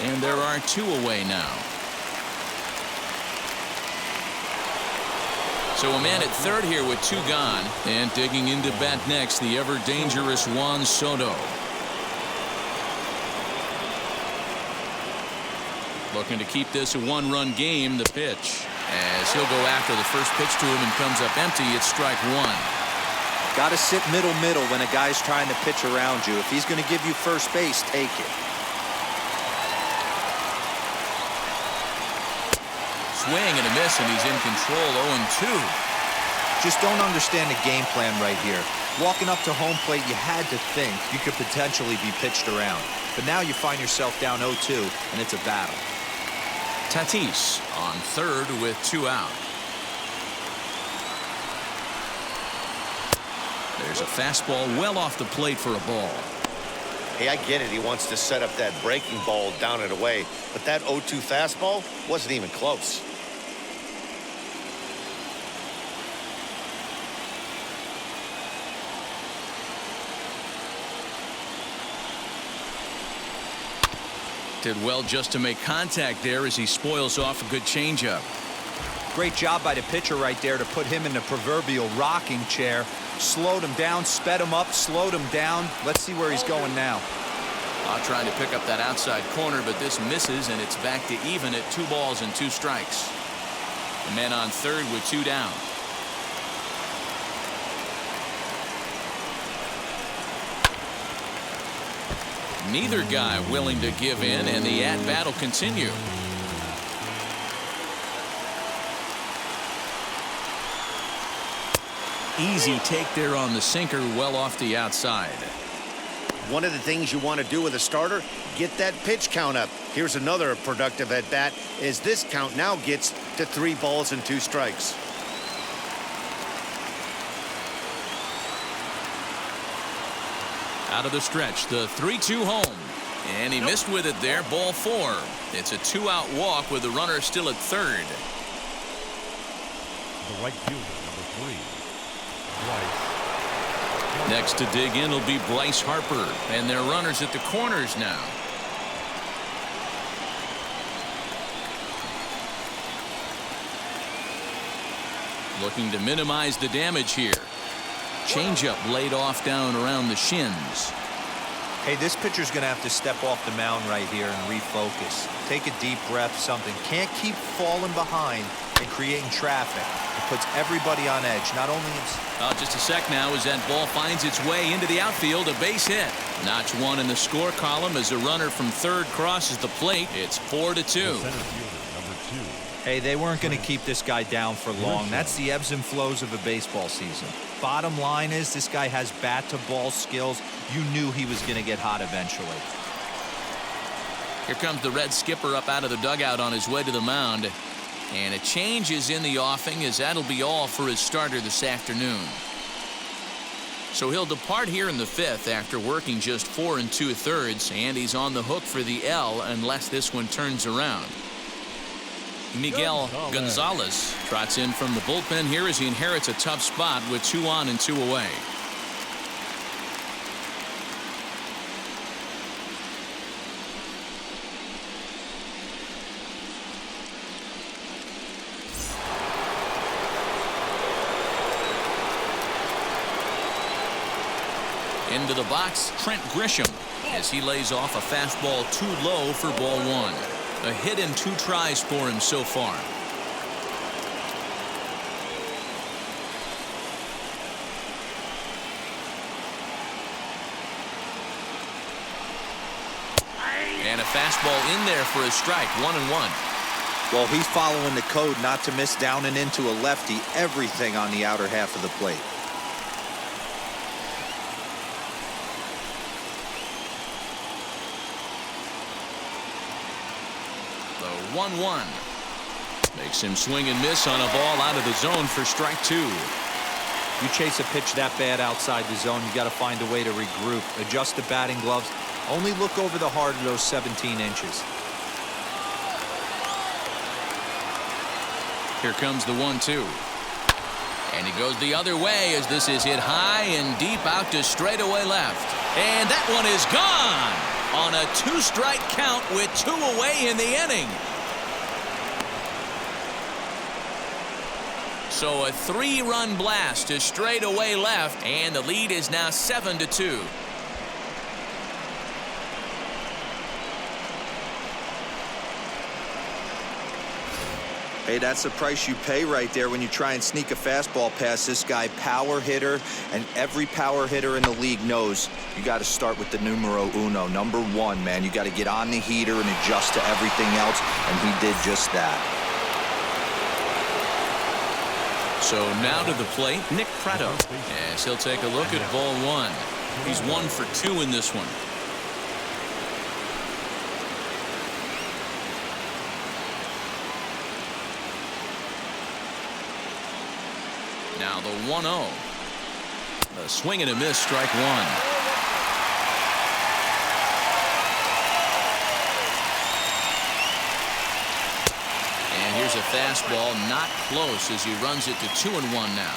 And there are 2 away now. So a man at third here with 2 gone. And digging into bat next, the ever-dangerous Juan Soto. Looking to keep this a 1-run game. The pitch. As he'll go after the first pitch to him and comes up empty, it's strike 1. Got to sit middle when a guy's trying to pitch around you. If he's going to give you first base, take it. Swing and a miss, and he's in control. 0-2. Just don't understand the game plan right here. Walking up to home plate, you had to think you could potentially be pitched around. But now you find yourself down 0-2, and it's a battle. Tatis on third with 2 out. There's a fastball well off the plate for a ball. Hey, I get it. He wants to set up that breaking ball down and away. But that 0-2 fastball wasn't even close. Did well just to make contact there as he spoils off a good changeup. Great job by the pitcher right there to put him in the proverbial rocking chair. Slowed him down, sped him up, slowed him down. Let's see where he's going now. Trying to pick up that outside corner, but this misses, and it's back to even at 2 balls and 2 strikes. The man on third with 2 down. Neither guy willing to give in, and the at-bat will continue. Easy take there on the sinker, well off the outside. One of the things you want to do with a starter, get that pitch count up. Here's another productive at bat as this count now gets to 3 balls and 2 strikes. Out of the stretch, the 3-2 home. And he missed with it there, ball 4. It's a 2-out walk with the runner still at third. The right fielder, number 3, Bryce. Next to dig in will be Bryce Harper, and their runners at the corners now. Looking to minimize the damage here. Changeup laid off down around the shins. Hey, this pitcher's going to have to step off the mound right here and refocus. Take a deep breath, something. Can't keep falling behind and creating traffic. It puts everybody on edge, not only himself. Just a sec now as that ball finds its way into the outfield, a base hit. Notch 1 in the score column as a runner from third crosses the plate. It's 4-2. Center fielder, number 2. Hey, they weren't going to keep this guy down for long. That's the ebbs and flows of a baseball season. Bottom line is this guy has bat-to-ball skills. You knew he was going to get hot eventually. Here comes the Red skipper up out of the dugout on his way to the mound. And a change is in the offing as that'll be all for his starter this afternoon. So he'll depart here in the 5th after working just 4 2/3, and he's on the hook for the L unless this one turns around. Miguel Gonzalez trots in from the bullpen here as he inherits a tough spot with 2 on and 2 away. Into the box, Trent Grisham, as he lays off a fastball too low for ball 1. A hit in 2 tries for him so far. And a fastball in there for a strike, 1-1. Well, he's following the code not to miss down and into a lefty, everything on the outer half of the plate. The 1-1. Makes him swing and miss on a ball out of the zone for strike 2. You chase a pitch that bad outside the zone, you got to find a way to regroup, adjust the batting gloves, only look over the heart of those 17 inches. Here comes the 1-2. And he goes the other way as this is hit high and deep out to straightaway left. And that one is gone on a 2-strike count with 2 away in the inning. So a 3-run blast to straightaway left, and the lead is now 7-2. Hey, that's the price you pay right there when you try and sneak a fastball past this guy. Power hitter, and every power hitter in the league knows you got to start with the numero uno, number 1, man. You got to get on the heater and adjust to everything else, and he did just that. So now to the plate, Nick Pratto. Yes, he'll take a look at ball 1. He's 1 for 2 in this one. Now the 1-0. A swing and a miss, strike 1. Here's a fastball, not close, as he runs it to 2-1 now.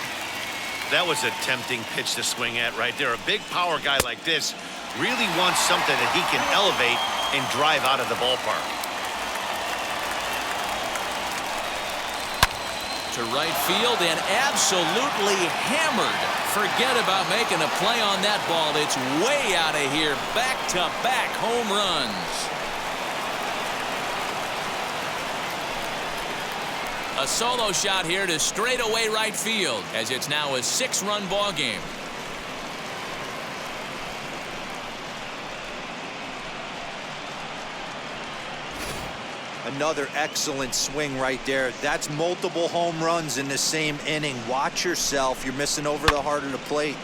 That was a tempting pitch to swing at right there. A big power guy like this really wants something that he can elevate and drive out of the ballpark. To right field and absolutely hammered. Forget about making a play on that ball. It's way out of here. Back-to-back home runs. A solo shot here to straightaway right field, as it's now a 6-run ball game. Another excellent swing right there. That's multiple home runs in the same inning. Watch yourself. You're missing over the heart of the plate.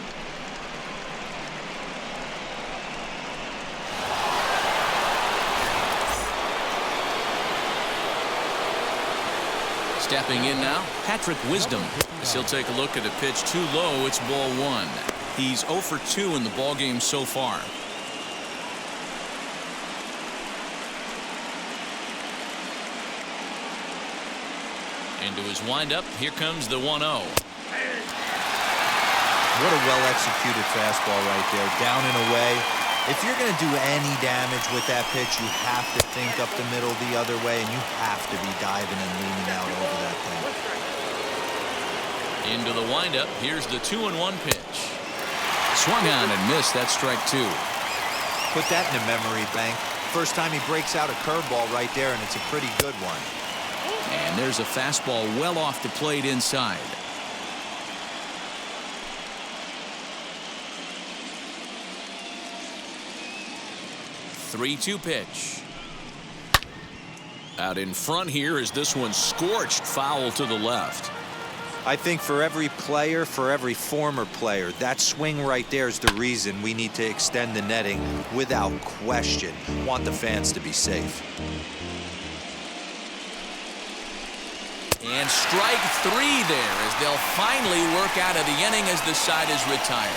Stepping in now, Patrick Wisdom. As he'll take a look at a pitch too low, it's ball 1. He's 0 for 2 in the ball game so far. Into his windup, here comes the 1-0. What a well-executed fastball right there, down and away. If you're going to do any damage with that pitch, you have to think up the middle the other way, and you have to be diving and leaning out over that thing. Into the windup, here's the 2-1 pitch. Swung on and missed, that's strike 2. Put that in the memory bank. First time he breaks out a curveball right there, and it's a pretty good one. And there's a fastball well off the plate inside. 3-2 pitch. Out in front here is this one scorched foul to the left. I think for every player, for every former player, that swing right there is the reason we need to extend the netting without question. Want the fans to be safe. And strike 3 there as they'll finally work out of the inning as the side is retired.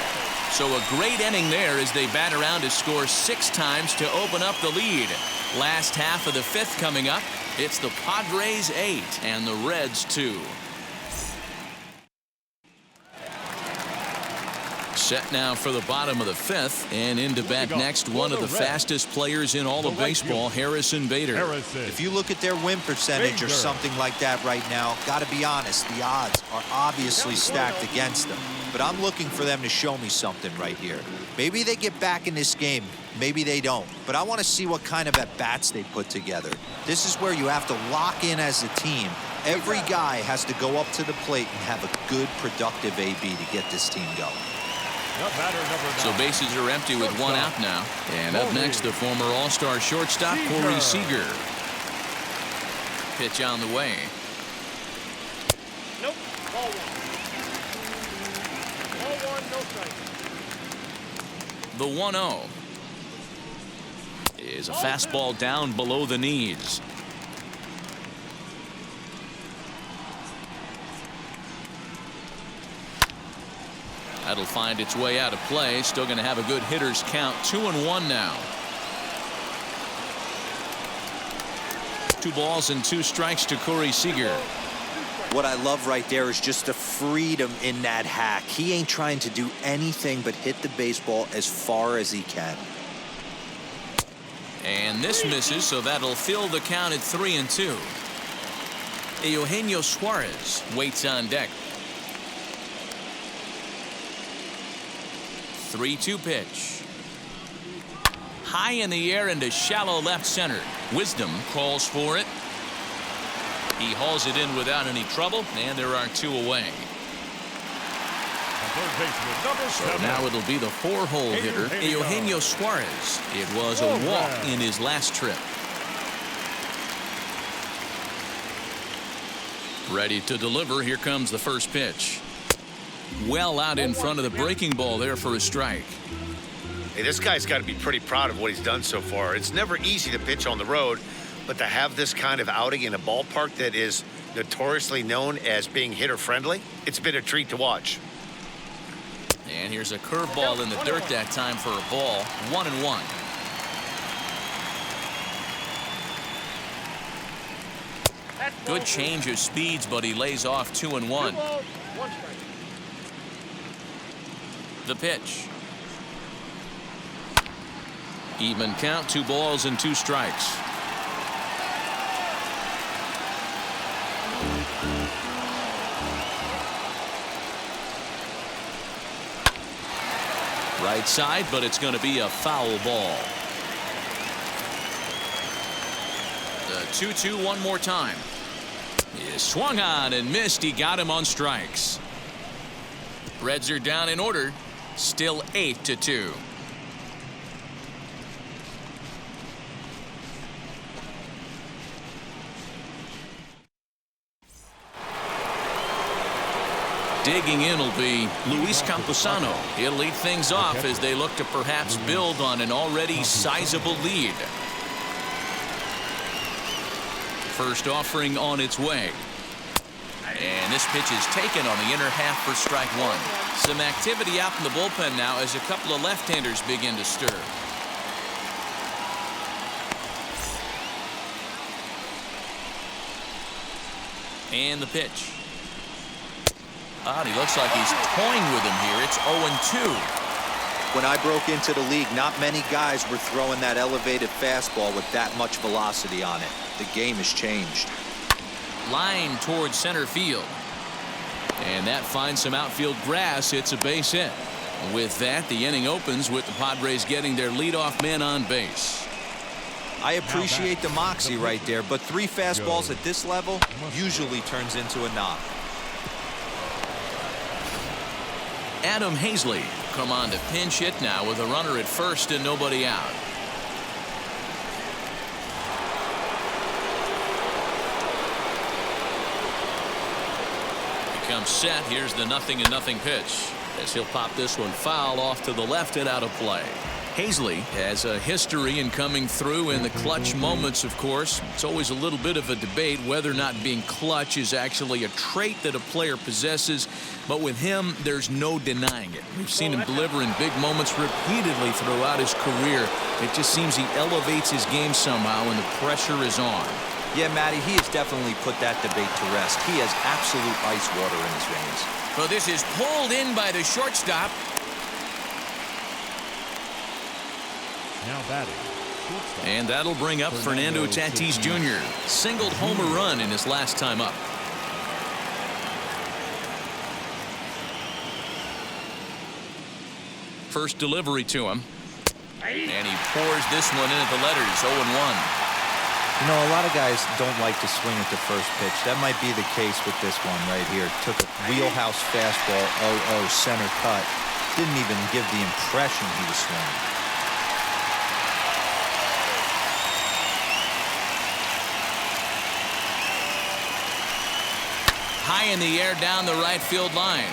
So a great inning there as they bat around to score 6 times to open up the lead. Last half of the 5th coming up. It's the Padres 8 and the Reds 2. Set now for the bottom of the 5th, and in to bat next one of the fastest players in all of baseball, Harrison Bader. If you look at their win percentage or something like that right now, got to be honest, the odds are obviously stacked against them. But I'm looking for them to show me something right here. Maybe they get back in this game, maybe they don't. But I want to see what kind of at-bats they put together. This is where you have to lock in as a team. Every guy has to go up to the plate and have a good, productive AB to get this team going. So bases are empty with 1 out now. And up next, the former All-Star shortstop, Corey Seager. Pitch on the way. Nope. Ball one. Ball one, no strike. The 1-0 is a fastball down below the knees. That'll find its way out of play. Still going to have a good hitter's count. 2-1 now. 2 balls and 2 strikes to Corey Seager. What I love right there is just the freedom in that hack. He ain't trying to do anything but hit the baseball as far as he can. And this misses, so that'll fill the count at 3-2. Eugenio Suarez waits on deck. 3-2 pitch. High in the air into shallow left center. Wisdom calls for it. He hauls it in without any trouble, and there are 2 away. Third baseman, number 7. Now it'll be the 4-hole hitter, Eugenio Suarez. It was a walk in his last trip. Ready to deliver. Here comes the first pitch. Well out in front of the breaking ball there for a strike. Hey, this guy's got to be pretty proud of what he's done so far. It's never easy to pitch on the road, but to have this kind of outing in a ballpark that is notoriously known as being hitter-friendly, it's been a treat to watch. And here's a curveball in the dirt that time for a ball. 1-1. Good change of speeds, but he lays off 2-1. The pitch. Even count, 2 balls and 2 strikes. Right side, but it's going to be a foul ball. The 2-2 one more time. He swung on and missed. He got him on strikes. Reds are down in order. Still 8-2. Digging in will be Luis Camposano. He'll lead things off as they look to perhaps build on an already sizable lead. First offering on its way. And this pitch is taken on the inner half for strike 1. Some activity out in the bullpen now as a couple of left-handers begin to stir. And the pitch. He looks like he's toying with him here. It's 0-2. When I broke into the league, not many guys were throwing that elevated fastball with that much velocity on it. The game has changed. Line towards center field. And that finds some outfield grass. It's a base hit. With that, the inning opens with the Padres getting their leadoff man on base. I appreciate the moxie right there, but 3 fastballs at this level usually turns into a knock. Adam Hazley come on to pinch hit now with a runner at first and nobody out. He comes set. Here's the 0-0 pitch as he'll pop this one foul off to the left and out of play. Hazley has a history in coming through in the clutch moments, of course. It's always a little bit of a debate whether or not being clutch is actually a trait that a player possesses. But with him, there's no denying it. We've seen him deliver in big moments repeatedly throughout his career. It just seems he elevates his game somehow when the pressure is on. Yeah, Matty, he has definitely put that debate to rest. He has absolute ice water in his veins. Well, this is pulled in by the shortstop. Now batting. And that'll bring up Fernando Tatis Jr. Singled homer run in his last time up. First delivery to him. And he pours this one in at the letters. 0-1. You know, a lot of guys don't like to swing at the first pitch. That might be the case with this one right here. Took a wheelhouse fastball, 0-0, center cut. Didn't even give the impression he was swinging. high in the air down the right field line.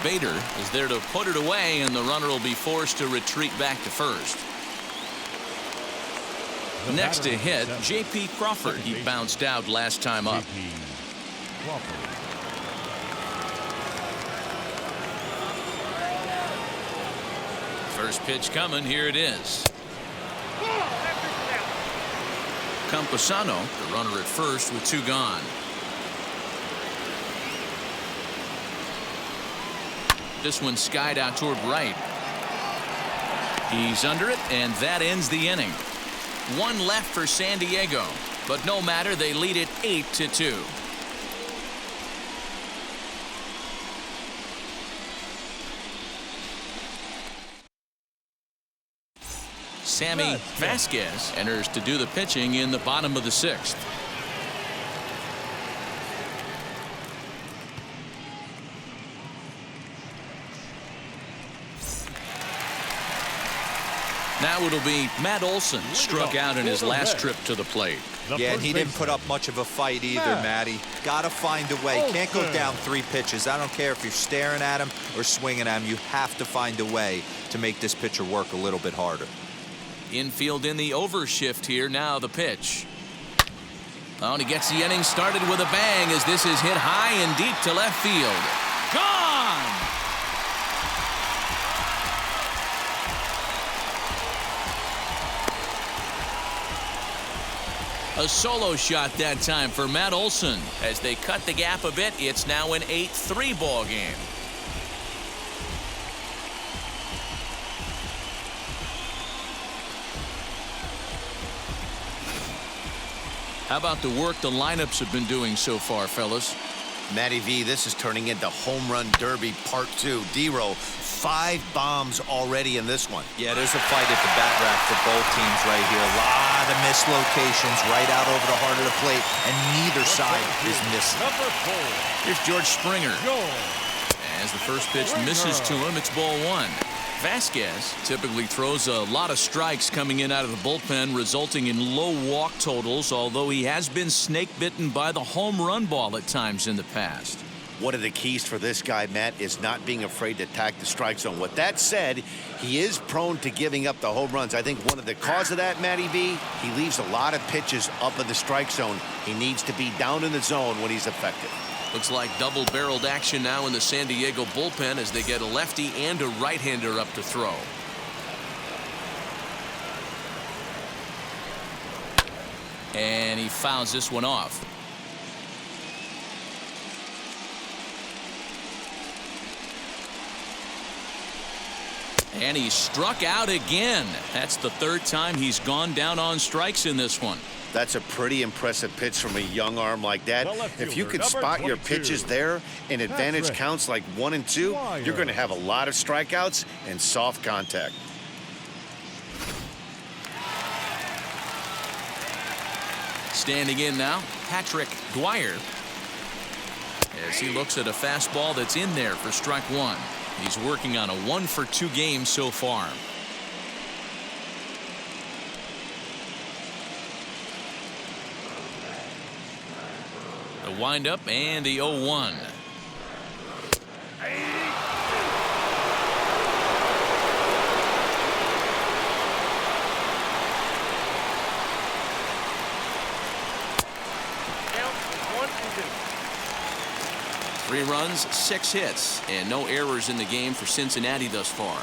Bader is there to put it away, and the runner will be forced to retreat back to first. Next to hit, J.P. Crawford. He bounced out last time up. First pitch coming. Here it is. Camposano, the runner at first with 2 gone. This one skied out toward right. He's under it, and that ends the inning. 1 left for San Diego, but no matter, they lead it 8-2. Sammy Vasquez enters to do the pitching in the bottom of the 6th. Now it'll be Matt Olson, struck out in his last trip to the plate. Yeah, and he didn't put up much of a fight either, Matty. Got to find a way. Can't go down 3 pitches. I don't care if you're staring at him or swinging at him. You have to find a way to make this pitcher work a little bit harder. Infield in the overshift here. Now the pitch. Oh, and he gets the inning started with a bang as this is hit high and deep to left field. Gone! A solo shot that time for Matt Olson. As they cut the gap a bit, it's now an 8-3 ball game. How about the work the lineups have been doing so far, fellas? Matty V, this is turning into Home Run Derby Part 2. D-Row, 5 bombs already in this one. Yeah, there's a fight at the bat rack for both teams right here. A lot of mislocations right out over the heart of the plate, and neither side is missing. Here's George Springer. As the first pitch misses to him, it's ball 1. Vasquez typically throws a lot of strikes coming in out of the bullpen, resulting in low walk totals, although he has been snake bitten by the home run ball at times in the past. One of the keys for this guy, Matt, is not being afraid to attack the strike zone. With that said, he is prone to giving up the home runs. I think one of the cause of that, Matty V, he leaves a lot of pitches up in the strike zone. He needs to be down in the zone when he's effective. Looks like double-barreled action now in the San Diego bullpen as they get a lefty and a right-hander up to throw. And he fouls this one off. And he's struck out again. That's the 3rd time he's gone down on strikes in this one. That's a pretty impressive pitch from a young arm like that. If you can spot your pitches there and advantage counts like 1 and 2, you're going to have a lot of strikeouts and soft contact. Standing in now, Patrick Dwyer. As he looks at a fastball that's in there for strike 1. He's working on a 1-for-2 game so far. The windup and the 0-1. Three runs, 6 hits, and no errors in the game for Cincinnati thus far.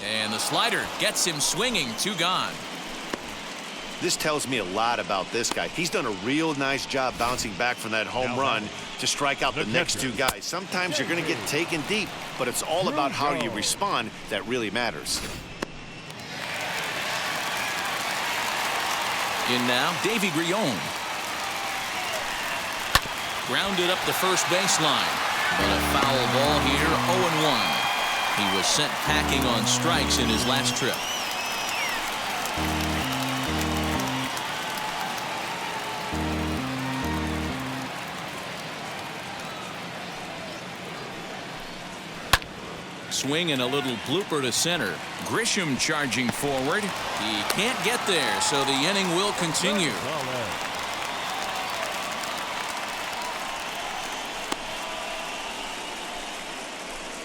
And the slider gets him swinging. 2 gone. This tells me a lot about this guy. He's done a real nice job bouncing back from that home run to strike out the next 2 guys. Sometimes you're going to get taken deep, but it's all about how you respond that really matters. In now, Davy Grion. Grounded up the first baseline, but a foul ball here, 0-1. He was sent packing on strikes in his last trip. Swing and a little blooper to center. Grisham charging forward. He can't get there, so the inning will continue.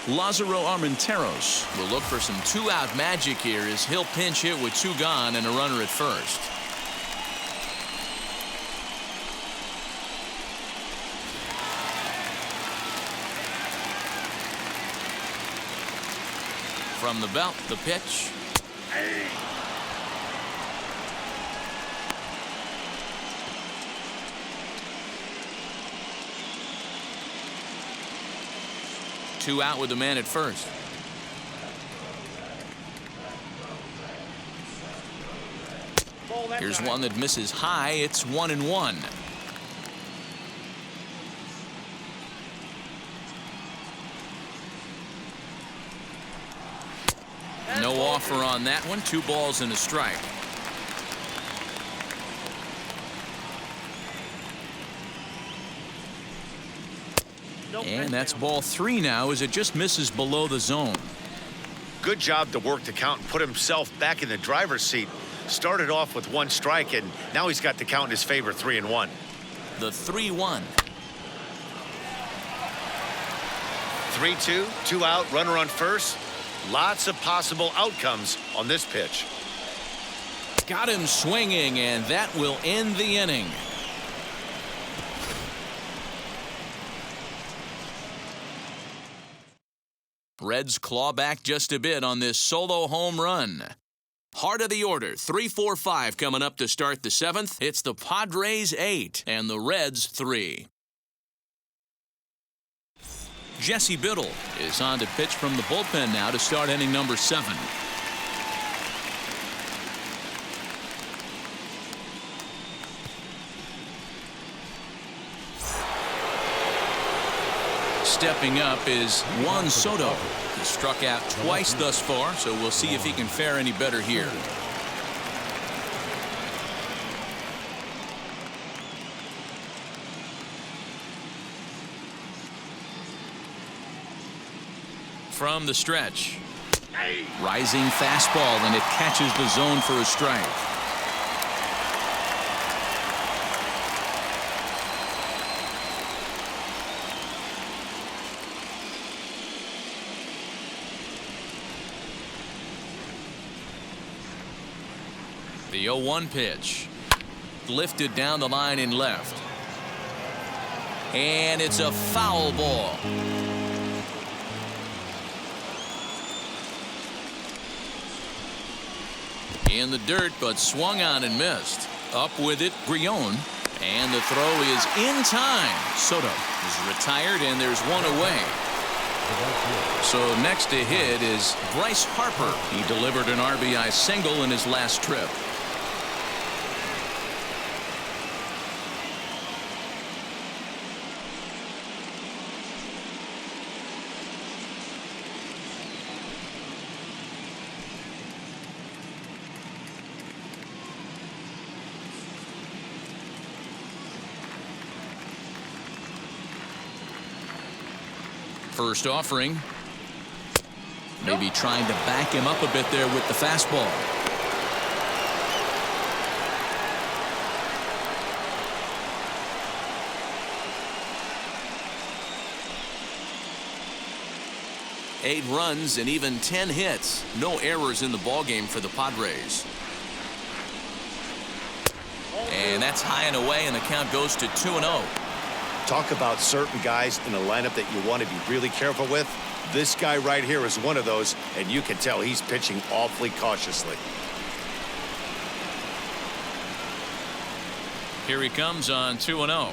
Lázaro Armenteros will look for some two-out magic here as he'll pinch hit with two gone and a runner at first. From the belt, the pitch. Two out with the man at first. Here's one that misses high. It's 1-1. No offer on that one. 2 balls and a strike. And that's ball 3 now as it just misses below the zone. Good job to work the count and put himself back in the driver's seat. Started off with 1 strike, and now he's got the count in his favor, 3-1. The 3-1. 3-2, 2 out, runner on first. Lots of possible outcomes on this pitch. Got him swinging, and that will end the inning. Reds claw back just a bit on this solo home run. Heart of the order, 3-4-5 coming up to start the 7th. It's the Padres 8 and the Reds 3. Jesse Biddle is on to pitch from the bullpen now to start inning number 7. Stepping up is Juan Soto. He struck out twice thus far, so we'll see if he can fare any better here. From the stretch. Rising fastball, and it catches the zone for a strike. The 0-1 pitch. Lifted down the line in left. And it's a foul ball. In the dirt, but swung on and missed. Up with it, Grion. And the throw is in time. Soto is retired, and there's one away. So next to hit is Bryce Harper. He delivered an RBI single in his last trip. First offering. Maybe trying to back him up a bit there with the fastball. Eight runs and even 10 hits. No errors in the ballgame for the Padres. And that's high and away, and the count goes to 2-0. Talk about certain guys in a lineup that you want to be really careful with. This guy right here is one of those, and you can tell he's pitching awfully cautiously. Here he comes on 2-0.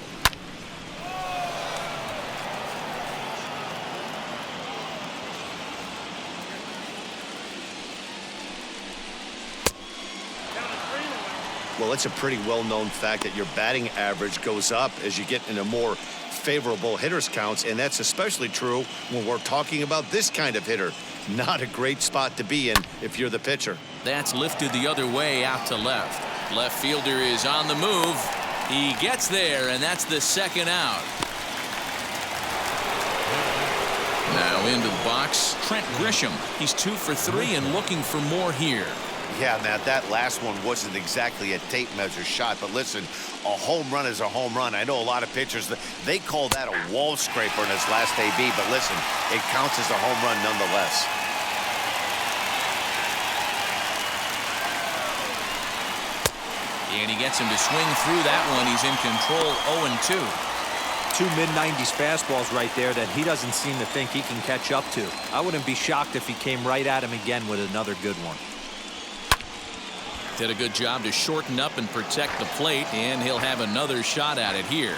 Well, it's a pretty well-known fact that your batting average goes up as you get into more favorable hitters counts, and that's especially true when we're talking about this kind of hitter. Not a great spot to be in if you're the pitcher. That's lifted the other way out to left. Left fielder is on the move. He gets there, and that's the second out. Now into the box, Trent Grisham. He's 2 for 3 and looking for more here. Yeah, Matt, that last one wasn't exactly a tape measure shot, but listen, a home run is a home run. I know a lot of pitchers, they call that a wall scraper in his last AB, but listen, it counts as a home run nonetheless. And he gets him to swing through that one. He's in control, 0-2. Two mid-90s fastballs right there that he doesn't seem to think he can catch up to. I wouldn't be shocked if he came right at him again with another good one. Did a good job to shorten up and protect the plate, and he'll have another shot at it here.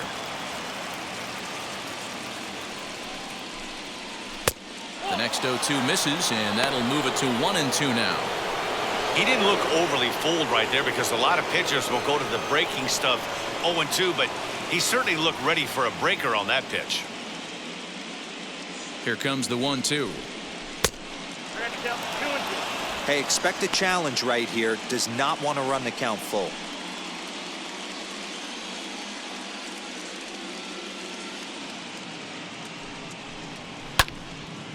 The next 0-2 misses, and that'll move it to 1-2 now. He didn't look overly fooled right there because a lot of pitchers will go to the breaking stuff 0-2, but he certainly looked ready for a breaker on that pitch. Here comes the 1-2. Hey, expect a challenge right here. Does not want to run the count full.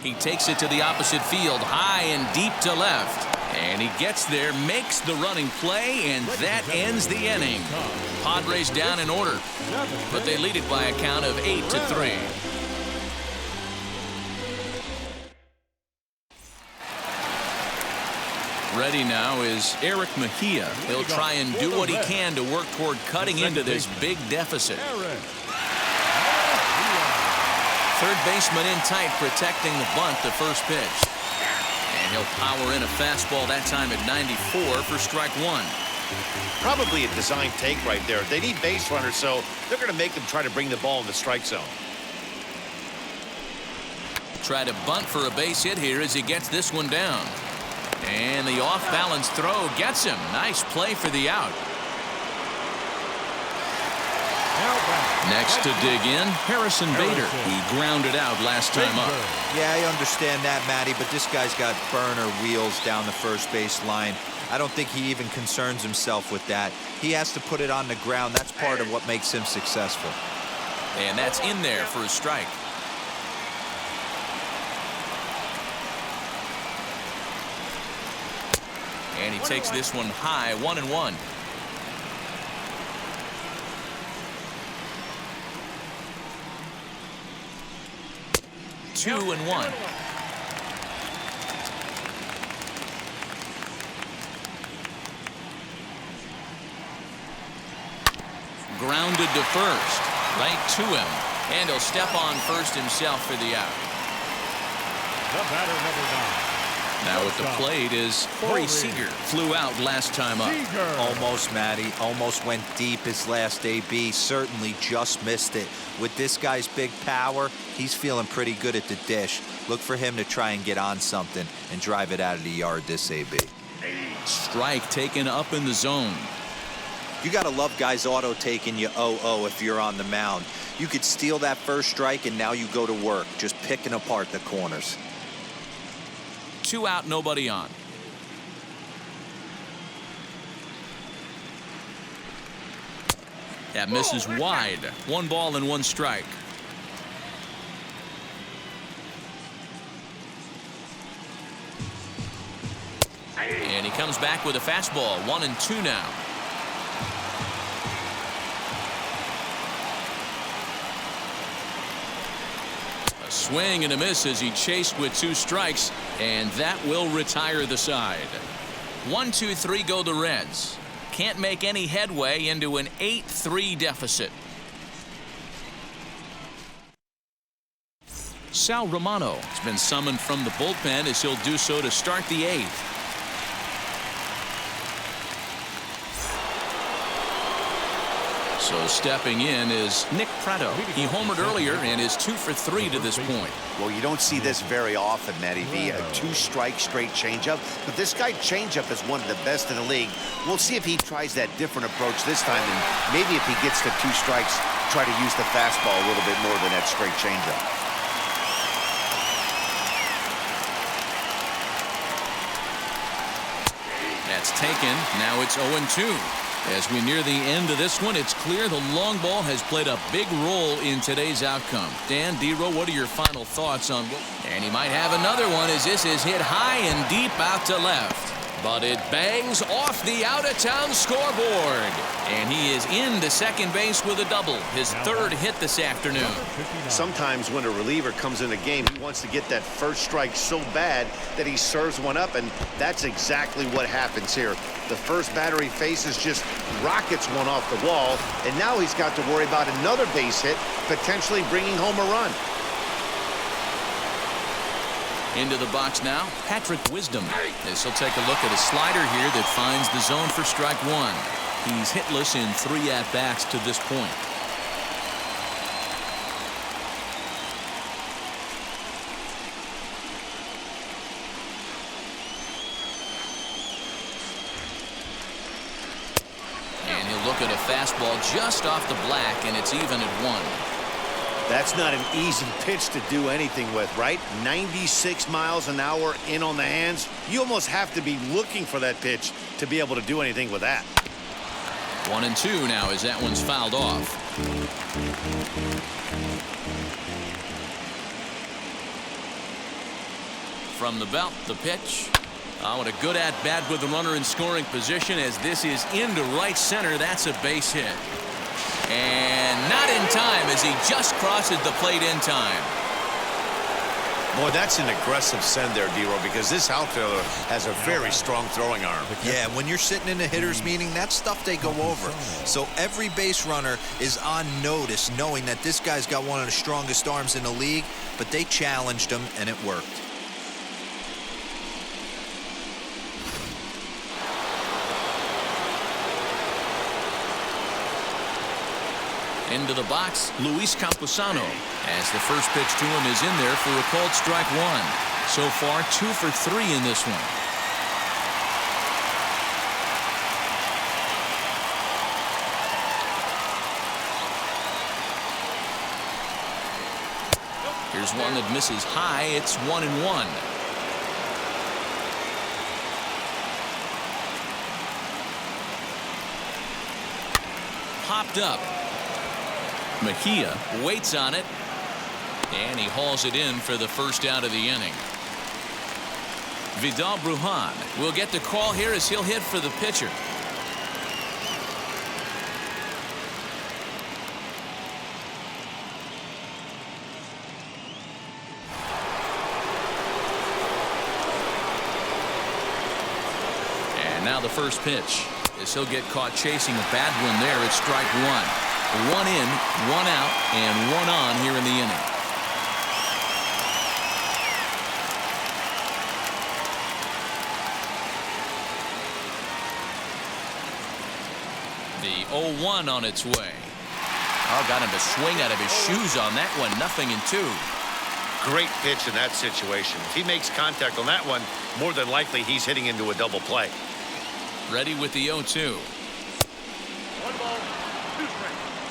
He takes it to the opposite field, high and deep to left. And he gets there, makes the running play, and that ends the inning. Padres down in order, but they lead it by a count of 8-3. Ready now is Eric Mejia. He'll try and do what he can to work toward cutting into this big deficit. Third baseman in tight, protecting the bunt, the first pitch. And he'll power in a fastball that time at 94 for strike one. Probably a design take right there. They need base runners, so they're going to make them try to bring the ball in the strike zone. Try to bunt for a base hit here as he gets this one down. And the off-balance throw gets him. Nice play for the out. Next to dig in, Harrison Bader. He grounded out last time up. Yeah, I understand that, Matty, but this guy's got burner wheels down the first base line. I don't think he even concerns himself with that. He has to put it on the ground. That's part of what makes him successful. And that's in there for a strike. And he takes this one high, 1-1. Two and one. Grounded to first, right to him, and he'll step on first himself for the out. The batter, number 9. Now at the plate is Corey Seager. Flew out last time up. Almost, Matty. Almost went deep his last AB. Certainly just missed it. With this guy's big power, he's feeling pretty good at the dish. Look for him to try and get on something and drive it out of the yard this AB. Strike taken up in the zone. You got to love guys auto taking you 0-0 if you're on the mound. You could steal that first strike and now you go to work just picking apart the corners. 2 out, nobody on. That misses wide. 1 ball and 1 strike. And he comes back with a fastball. 1-2 now. A swing and a miss as he chased with 2 strikes, and that will retire the side. 1-2-3 go the Reds. Can't make any headway into an 8-3 deficit. Sal Romano has been summoned from the bullpen as he'll do so to start the 8th. So stepping in is Nick Pratto. He homered earlier and is 2 for 3 to this point. Well, you don't see this very often, Matty V. A 2-strike straight changeup. But this guy changeup is one of the best in the league. We'll see if he tries that different approach this time. And maybe if he gets to 2 strikes, try to use the fastball a little bit more than that straight changeup. That's taken. Now it's 0-2. As we near the end of this one, it's clear the long ball has played a big role in today's outcome. Dan, D-Row, what are your final thoughts on what? And he might have another one as this is hit high and deep out to left. But it bangs off the out-of-town scoreboard. And he is into second base with a double, his third hit this afternoon. Sometimes when a reliever comes in a game, he wants to get that first strike so bad that he serves one up, and that's exactly what happens here. The first batter he faces just rockets one off the wall, and now he's got to worry about another base hit, potentially bringing home a run. Into the box now, Patrick Wisdom. This will take a look at a slider here that finds the zone for strike one. He's hitless in 3 at-bats to this point. And he'll look at a fastball just off the black, and it's even at 1. That's not an easy pitch to do anything with, right? 96 miles an hour in on the hands. You almost have to be looking for that pitch to be able to do anything with that. 1-2 now as that one's fouled off. From the belt, the pitch. Oh, and a good at-bat with the runner in scoring position as this is into right center. That's a base hit. And not in time as he just crosses the plate in time. Boy, that's an aggressive send there, D-Row, because this outfielder has a very strong throwing arm. Yeah, when you're sitting in a hitter's meeting, that's stuff they go over. So every base runner is on notice, knowing that this guy's got one of the strongest arms in the league, but they challenged him, and it worked. Into the box, Luis Camposano, as the first pitch to him is in there for a called strike one. So far, 2 for 3 in this one. Here's one that misses high. It's 1-1. Popped up. Mejia waits on it, and he hauls it in for the first out of the inning. Vidal Brujan will get the call here as he'll hit for the pitcher. And now the first pitch as he'll get caught chasing a bad one there. It's strike one. 1 in, 1 out, and 1 on here in the inning. The 0-1 on its way. Oh, got him to swing out of his shoes on that one. 0-2. Great pitch in that situation. If he makes contact on that one, more than likely he's hitting into a double play. Ready with the 0-2.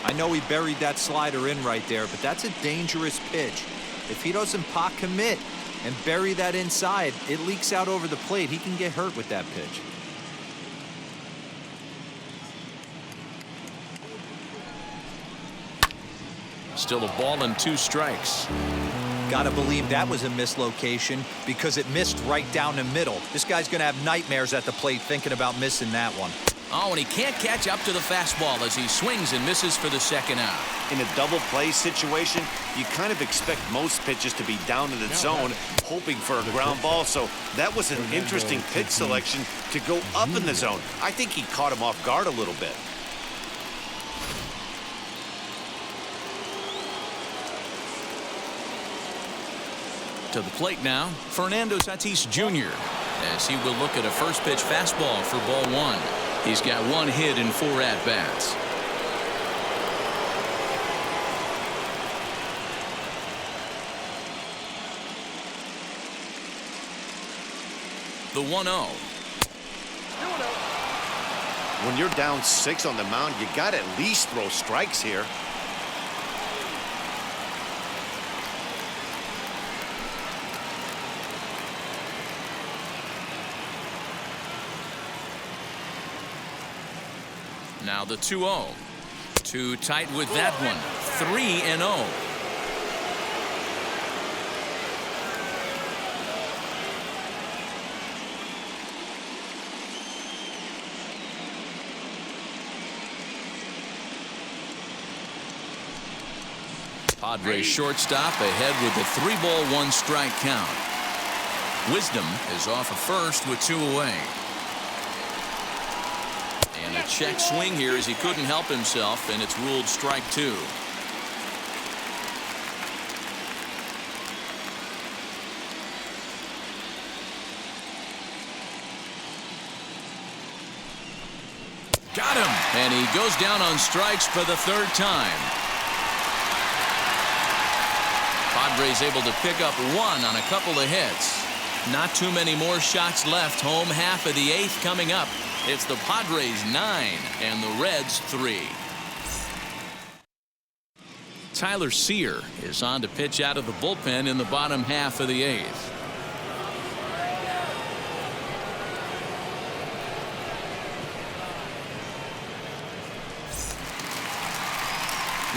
I know he buried that slider in right there, but that's a dangerous pitch. If he doesn't pot commit and bury that inside, it leaks out over the plate. He can get hurt with that pitch. Still a ball and 2 strikes. Gotta believe that was a mislocation because it missed right down the middle. This guy's gonna have nightmares at the plate thinking about missing that one. Oh, and he can't catch up to the fastball as he swings and misses for the second out. In a double play situation, you kind of expect most pitches to be down in the zone, hoping for a ground ball. So that was an interesting pitch selection to go up in the zone. I think he caught him off guard a little bit. To the plate now, Fernando Tatis Jr. as he will look at a first pitch fastball for ball 1. He's got 1 hit in 4 at-bats. The 1-0. When you're down 6 on the mound, you got to at least throw strikes here. Now the 2-0. Too tight with that one. 3-0. Padres shortstop ahead with a 3-ball, 1-strike count. Wisdom is off of first with 2 away. And a check swing here as he couldn't help himself, and it's ruled strike 2. Got him, and he goes down on strikes for the 3rd time. Padres able to pick up 1 on a couple of hits. Not too many more shots left. Home half of the 8th coming up. It's the Padres 9 and the Reds 3. Tyler Sear is on to pitch out of the bullpen in the bottom half of the 8th.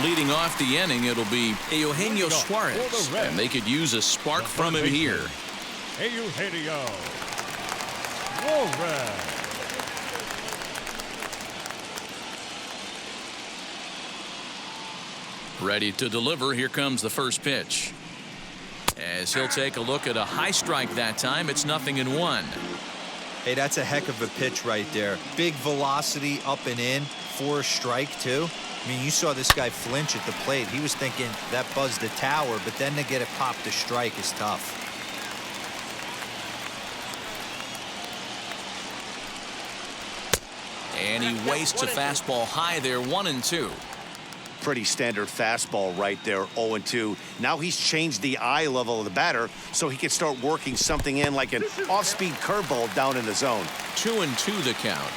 Leading off the inning, it'll be Eugenio Suarez, and they could use a spark from him here. Eugenio Suarez. Ready to deliver. Here comes the first pitch. As he'll take a look at a high strike that time, it's 0-1. Hey, that's a heck of a pitch right there. Big velocity up and in for a strike, too. I mean, you saw this guy flinch at the plate. He was thinking that buzzed the tower, but then to get it popped to strike is tough. And he wastes a fastball high there, 1-2. Pretty standard fastball right there, 0-2. Now he's changed the eye level of the batter so he can start working something in like an off-speed curveball down in the zone. 2-2 the count.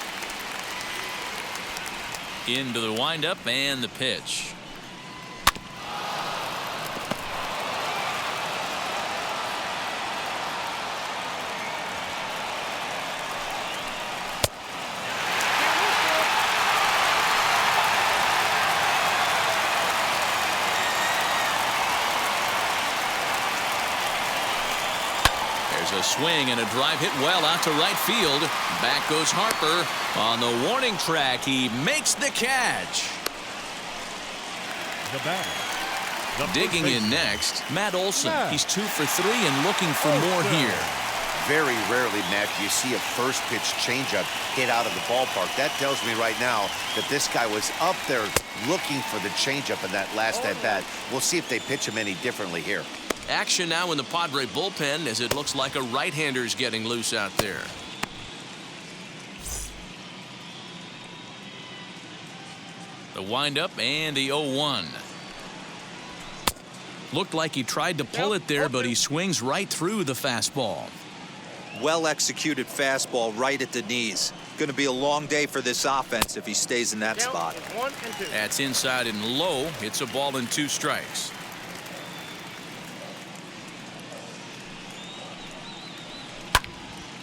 Into the windup and the pitch. There's a swing and a drive hit well out to right field. Back goes Harper. On the warning track, he makes the catch. The batter. Digging in next, Matt Olson. He's 2 for 3 and looking for more here. Very rarely, Matt, do you see a first pitch changeup hit out of the ballpark. That tells me right now that this guy was up there looking for the changeup in that last at bat. We'll see if they pitch him any differently here. Action now in the Padre bullpen as it looks like a right-hander's getting loose out there. The windup and the 0-1. Looked like he tried to pull it there, but he swings right through the fastball. Well-executed fastball right at the knees. Going to be a long day for this offense if he stays in that spot. That's inside and low. It's a ball and 2 strikes.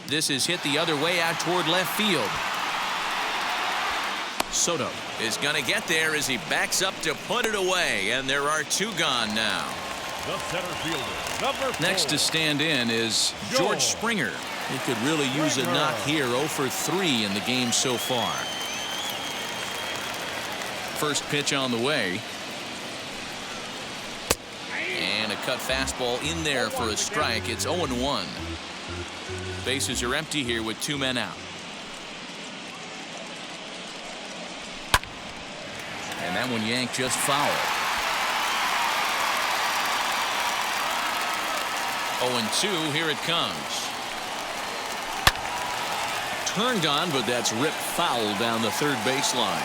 This is hit the other way out toward left field. Soto is going to get there as he backs up to put it away, and there are 2 gone now. The center fielder, number 4. Next to stand in is George Springer. He could really use a knock here. 0 for 3 in the game so far. First pitch on the way. And a cut fastball in there for a strike. It's 0-1. Bases are empty here with 2 men out. And that one yanked just foul. 0-2, here it comes. Turned on, but that's ripped foul down the third baseline.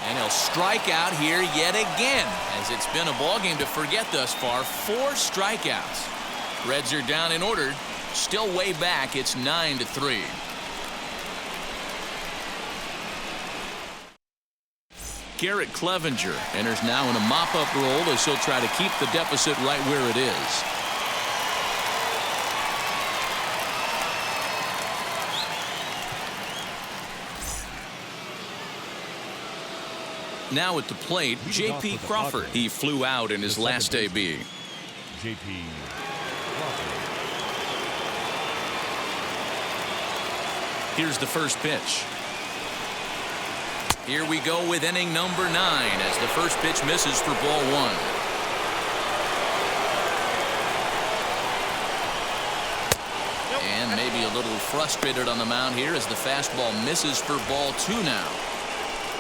And he'll strike out here yet again, as it's been a ballgame to forget thus far. 4 strikeouts. Reds are down in order. Still way back. It's 9-3. Garrett Clevenger enters now in a mop-up role as he'll try to keep the deficit right where it is. Now at the plate, J.P. Crawford. He flew out in his last AB. J.P. Here's the first pitch. Here we go with inning number 9 as the first pitch misses for ball 1. And maybe a little frustrated on the mound here as the fastball misses for ball 2 now.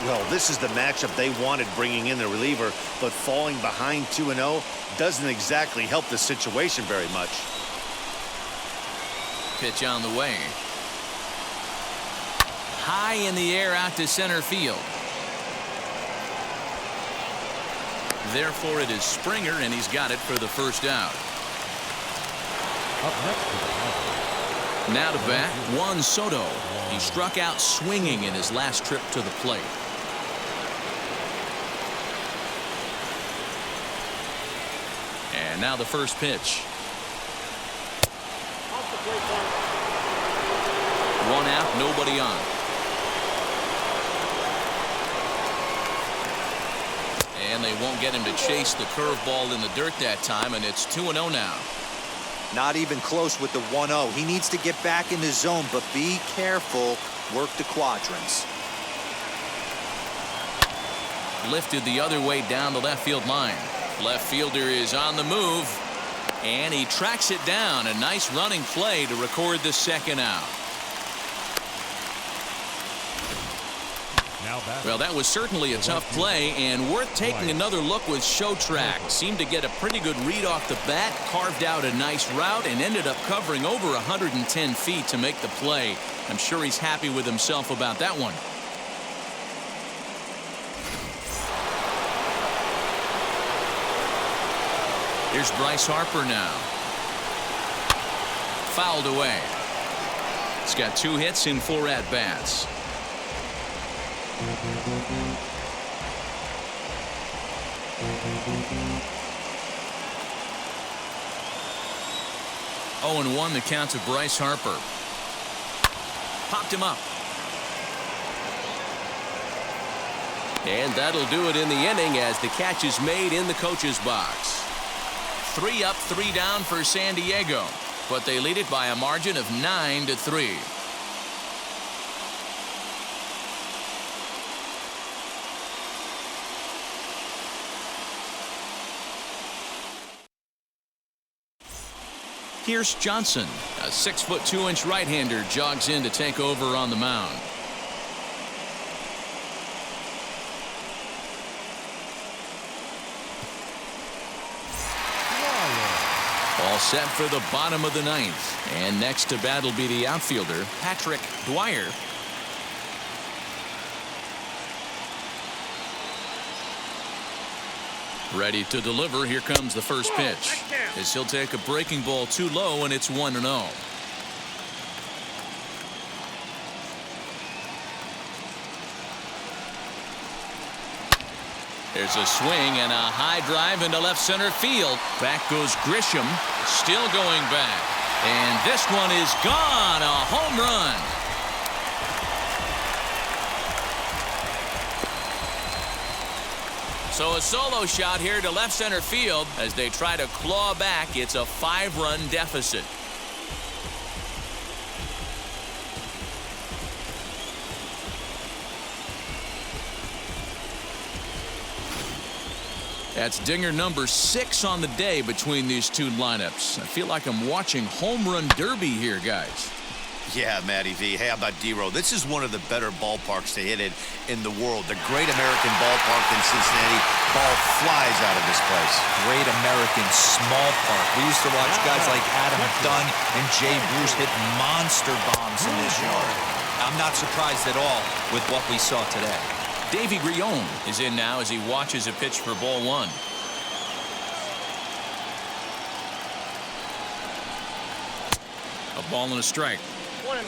Well, this is the matchup they wanted, bringing in the reliever, but falling behind 2-0 doesn't exactly help the situation very much. Pitch on the way. High in the air out to center field. Therefore, it is Springer, and he's got it for the first out. Up next to the Padres. Now to bat, Juan Soto. He struck out swinging in his last trip to the plate. And now the first pitch. One out, nobody on. And they won't get him to chase the curveball in the dirt that time, and it's 2-0 now. Not even close with the 1-0. He needs to get back in the zone, but be careful. Work the quadrants. Lifted the other way down the left field line. Left fielder is on the move, and he tracks it down. A nice running play to record the second out. Well, that was certainly a tough play, and worth taking another look with Showtrack. Seemed to get a pretty good read off the bat, carved out a nice route, and ended up covering over 110 feet to make the play. I'm sure he's happy with himself about that one. Here's Bryce Harper now. Fouled away. He's got 2 hits in 4 at-bats. Oh, and 1 the count to Bryce Harper. Popped him up. And that'll do it in the inning as the catch is made in the coach's box. 3 up, 3 down for San Diego, but they lead it by a margin of 9-3. Here's Johnson. A 6-foot 2-inch right-hander jogs in to take over on the mound. All set for the bottom of the 9th. And next to bat will be the outfielder, Patrick Dwyer. Ready to deliver. Here comes the first pitch. As he'll take a breaking ball too low, and it's 1-0. There's a swing and a high drive into left center field. Back goes Grisham, still going back. And this one is gone. A home run. So a solo shot here to left center field as they try to claw back. It's a 5-run deficit. That's dinger number 6 on the day between these two lineups. I feel like I'm watching home run derby here, guys. Yeah, Matty V. Hey, how about D-Row? This is one of the better ballparks to hit it in the world. The Great American Ballpark in Cincinnati. Ball flies out of this place. Great American small park. We used to watch guys like Adam Dunn and Jay Bruce hit monster bombs in this yard. I'm not surprised at all with what we saw today. Davy Grion is in now as he watches a pitch for ball 1. A ball and a strike. 1-1.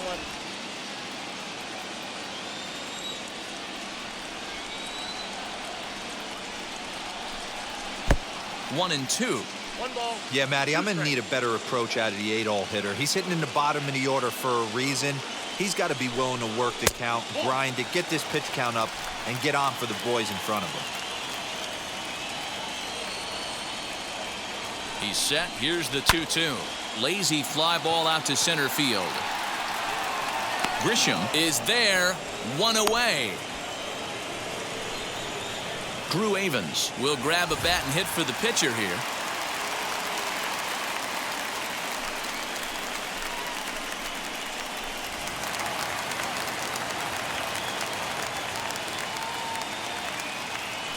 1-2. 1 ball. Yeah, Matty, I'm going to need a better approach out of the 8-hole hitter. He's hitting in the bottom of the order for a reason. He's got to be willing to work the count, grind it, get this pitch count up, and get on for the boys in front of him. He's set. Here's the 2-2. Lazy fly ball out to center field. Grisham is there, 1 away. Drew Avens will grab a bat and hit for the pitcher here.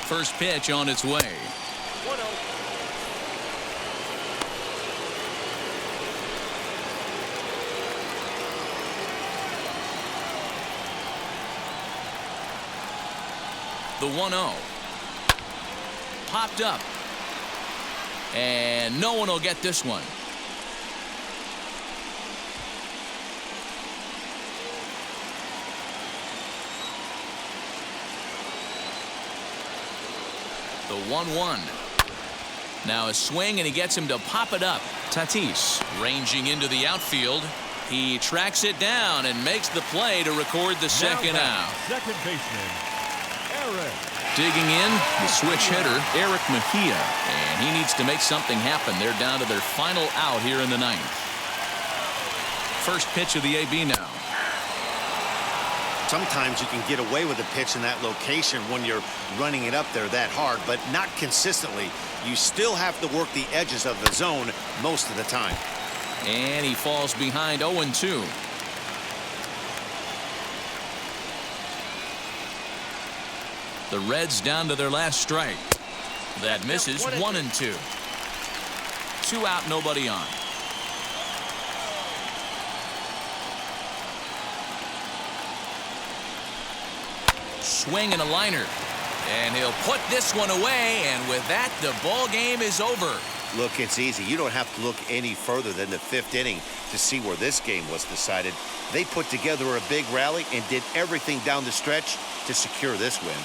First pitch on its way. 1-0. The 1-0. Popped up. And no one will get this one. The 1-1. Now a swing, and he gets him to pop it up. Tatis ranging into the outfield. He tracks it down and makes the play to record the second out. Second baseman, Eric. Digging in, the switch hitter, Eric Mejia. And he needs to make something happen. They're down to their final out here in the ninth. First pitch of the AB now. Sometimes you can get away with a pitch in that location when you're running it up there that hard, but not consistently. You still have to work the edges of the zone most of the time. And he falls behind 0-2. The Reds down to their last strike. That misses. 1-2. 2 out, nobody on. Swing and a liner. And he'll put this one away, and with that, the ball game is over. Look, it's easy. You don't have to look any further than the 5th inning to see where this game was decided. They put together a big rally and did everything down the stretch to secure this win.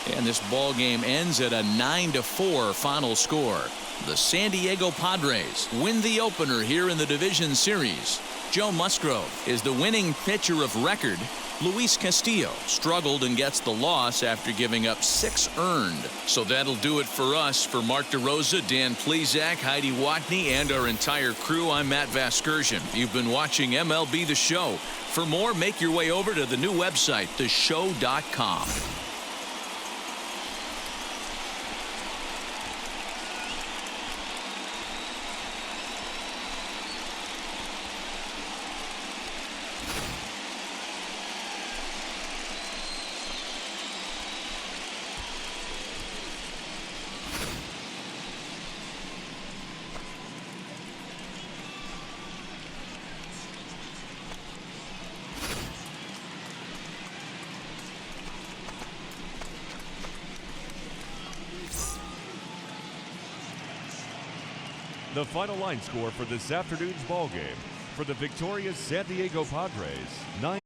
And this ball game ends at a 9-4 final score. The San Diego Padres win the opener here in the division series. Joe Musgrove is the winning pitcher of record. Luis Castillo struggled and gets the loss after giving up 6 earned. So that'll do it for us. For Mark DeRosa, Dan Plesac, Heidi Watney, and our entire crew, I'm Matt Vasgersian. You've been watching MLB The Show. For more, make your way over to the new website, theshow.com. The final line score for this afternoon's ball game for the victorious San Diego Padres, 9